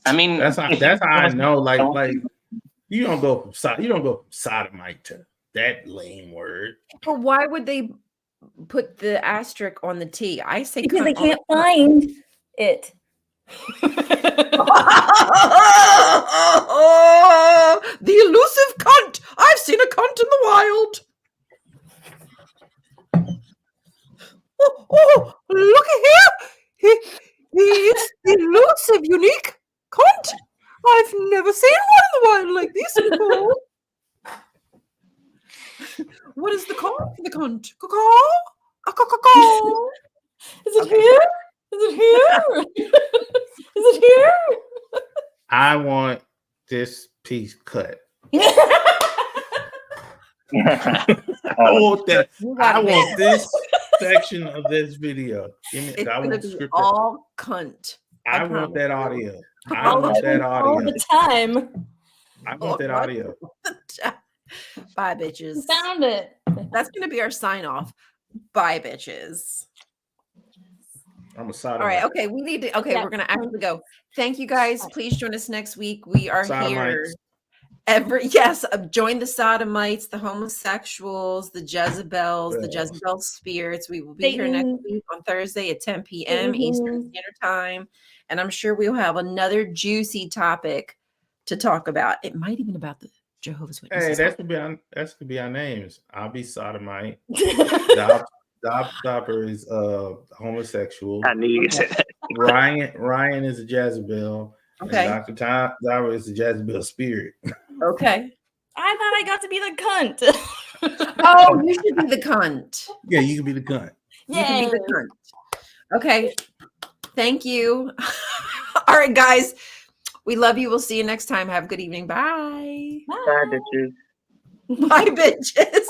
S4: I mean,
S3: that's how I know. Like you don't go from sodomite to that lame word.
S1: But why would they put the asterisk on the T? I say
S2: because they can't find it.
S1: The elusive cunt. I've seen a cunt in the wild. Oh, look at here. He is the elusive, unique cunt. I've never seen one in the wild like this before. What is the call for the cunt?
S2: Is it here? Is it here? Is it here?
S3: I want this piece cut. I want that. I want this section of this video.
S1: It's going to be all cunt.
S3: I want that audio. I want that audio
S2: all the time.
S3: I want that audio.
S1: Bye, bitches.
S2: Found it.
S1: That's going to be our sign off. Bye, bitches.
S3: I'm a sodomite.
S1: All right. Okay. We need to. Okay. Yeah. We're going to actually go. Thank you guys. Please join us next week. We are here. Join the sodomites, the homosexuals, the Jezebels, the Jezebel spirits. We will be here next week on Thursday at 10 p.m. Eastern Standard Time. And I'm sure we'll have another juicy topic to talk about. It might even about the Jehovah's Witnesses.
S3: Hey, that could be our names. I'll be sodomite. Stopper is homosexual.
S4: I knew you said that.
S3: Ryan is a Jezebel.
S1: Okay.
S3: And Dr. Zara is the Jezebel spirit.
S1: Okay.
S2: I thought I got to be the cunt.
S1: Oh, you should be the cunt.
S3: Yeah, you can be the cunt.
S1: You can be the cunt. Okay. Thank you. All right, guys. We love you. We'll see you next time. Have a good evening. Bye.
S4: Bye, bitches.
S1: Bye, bitches.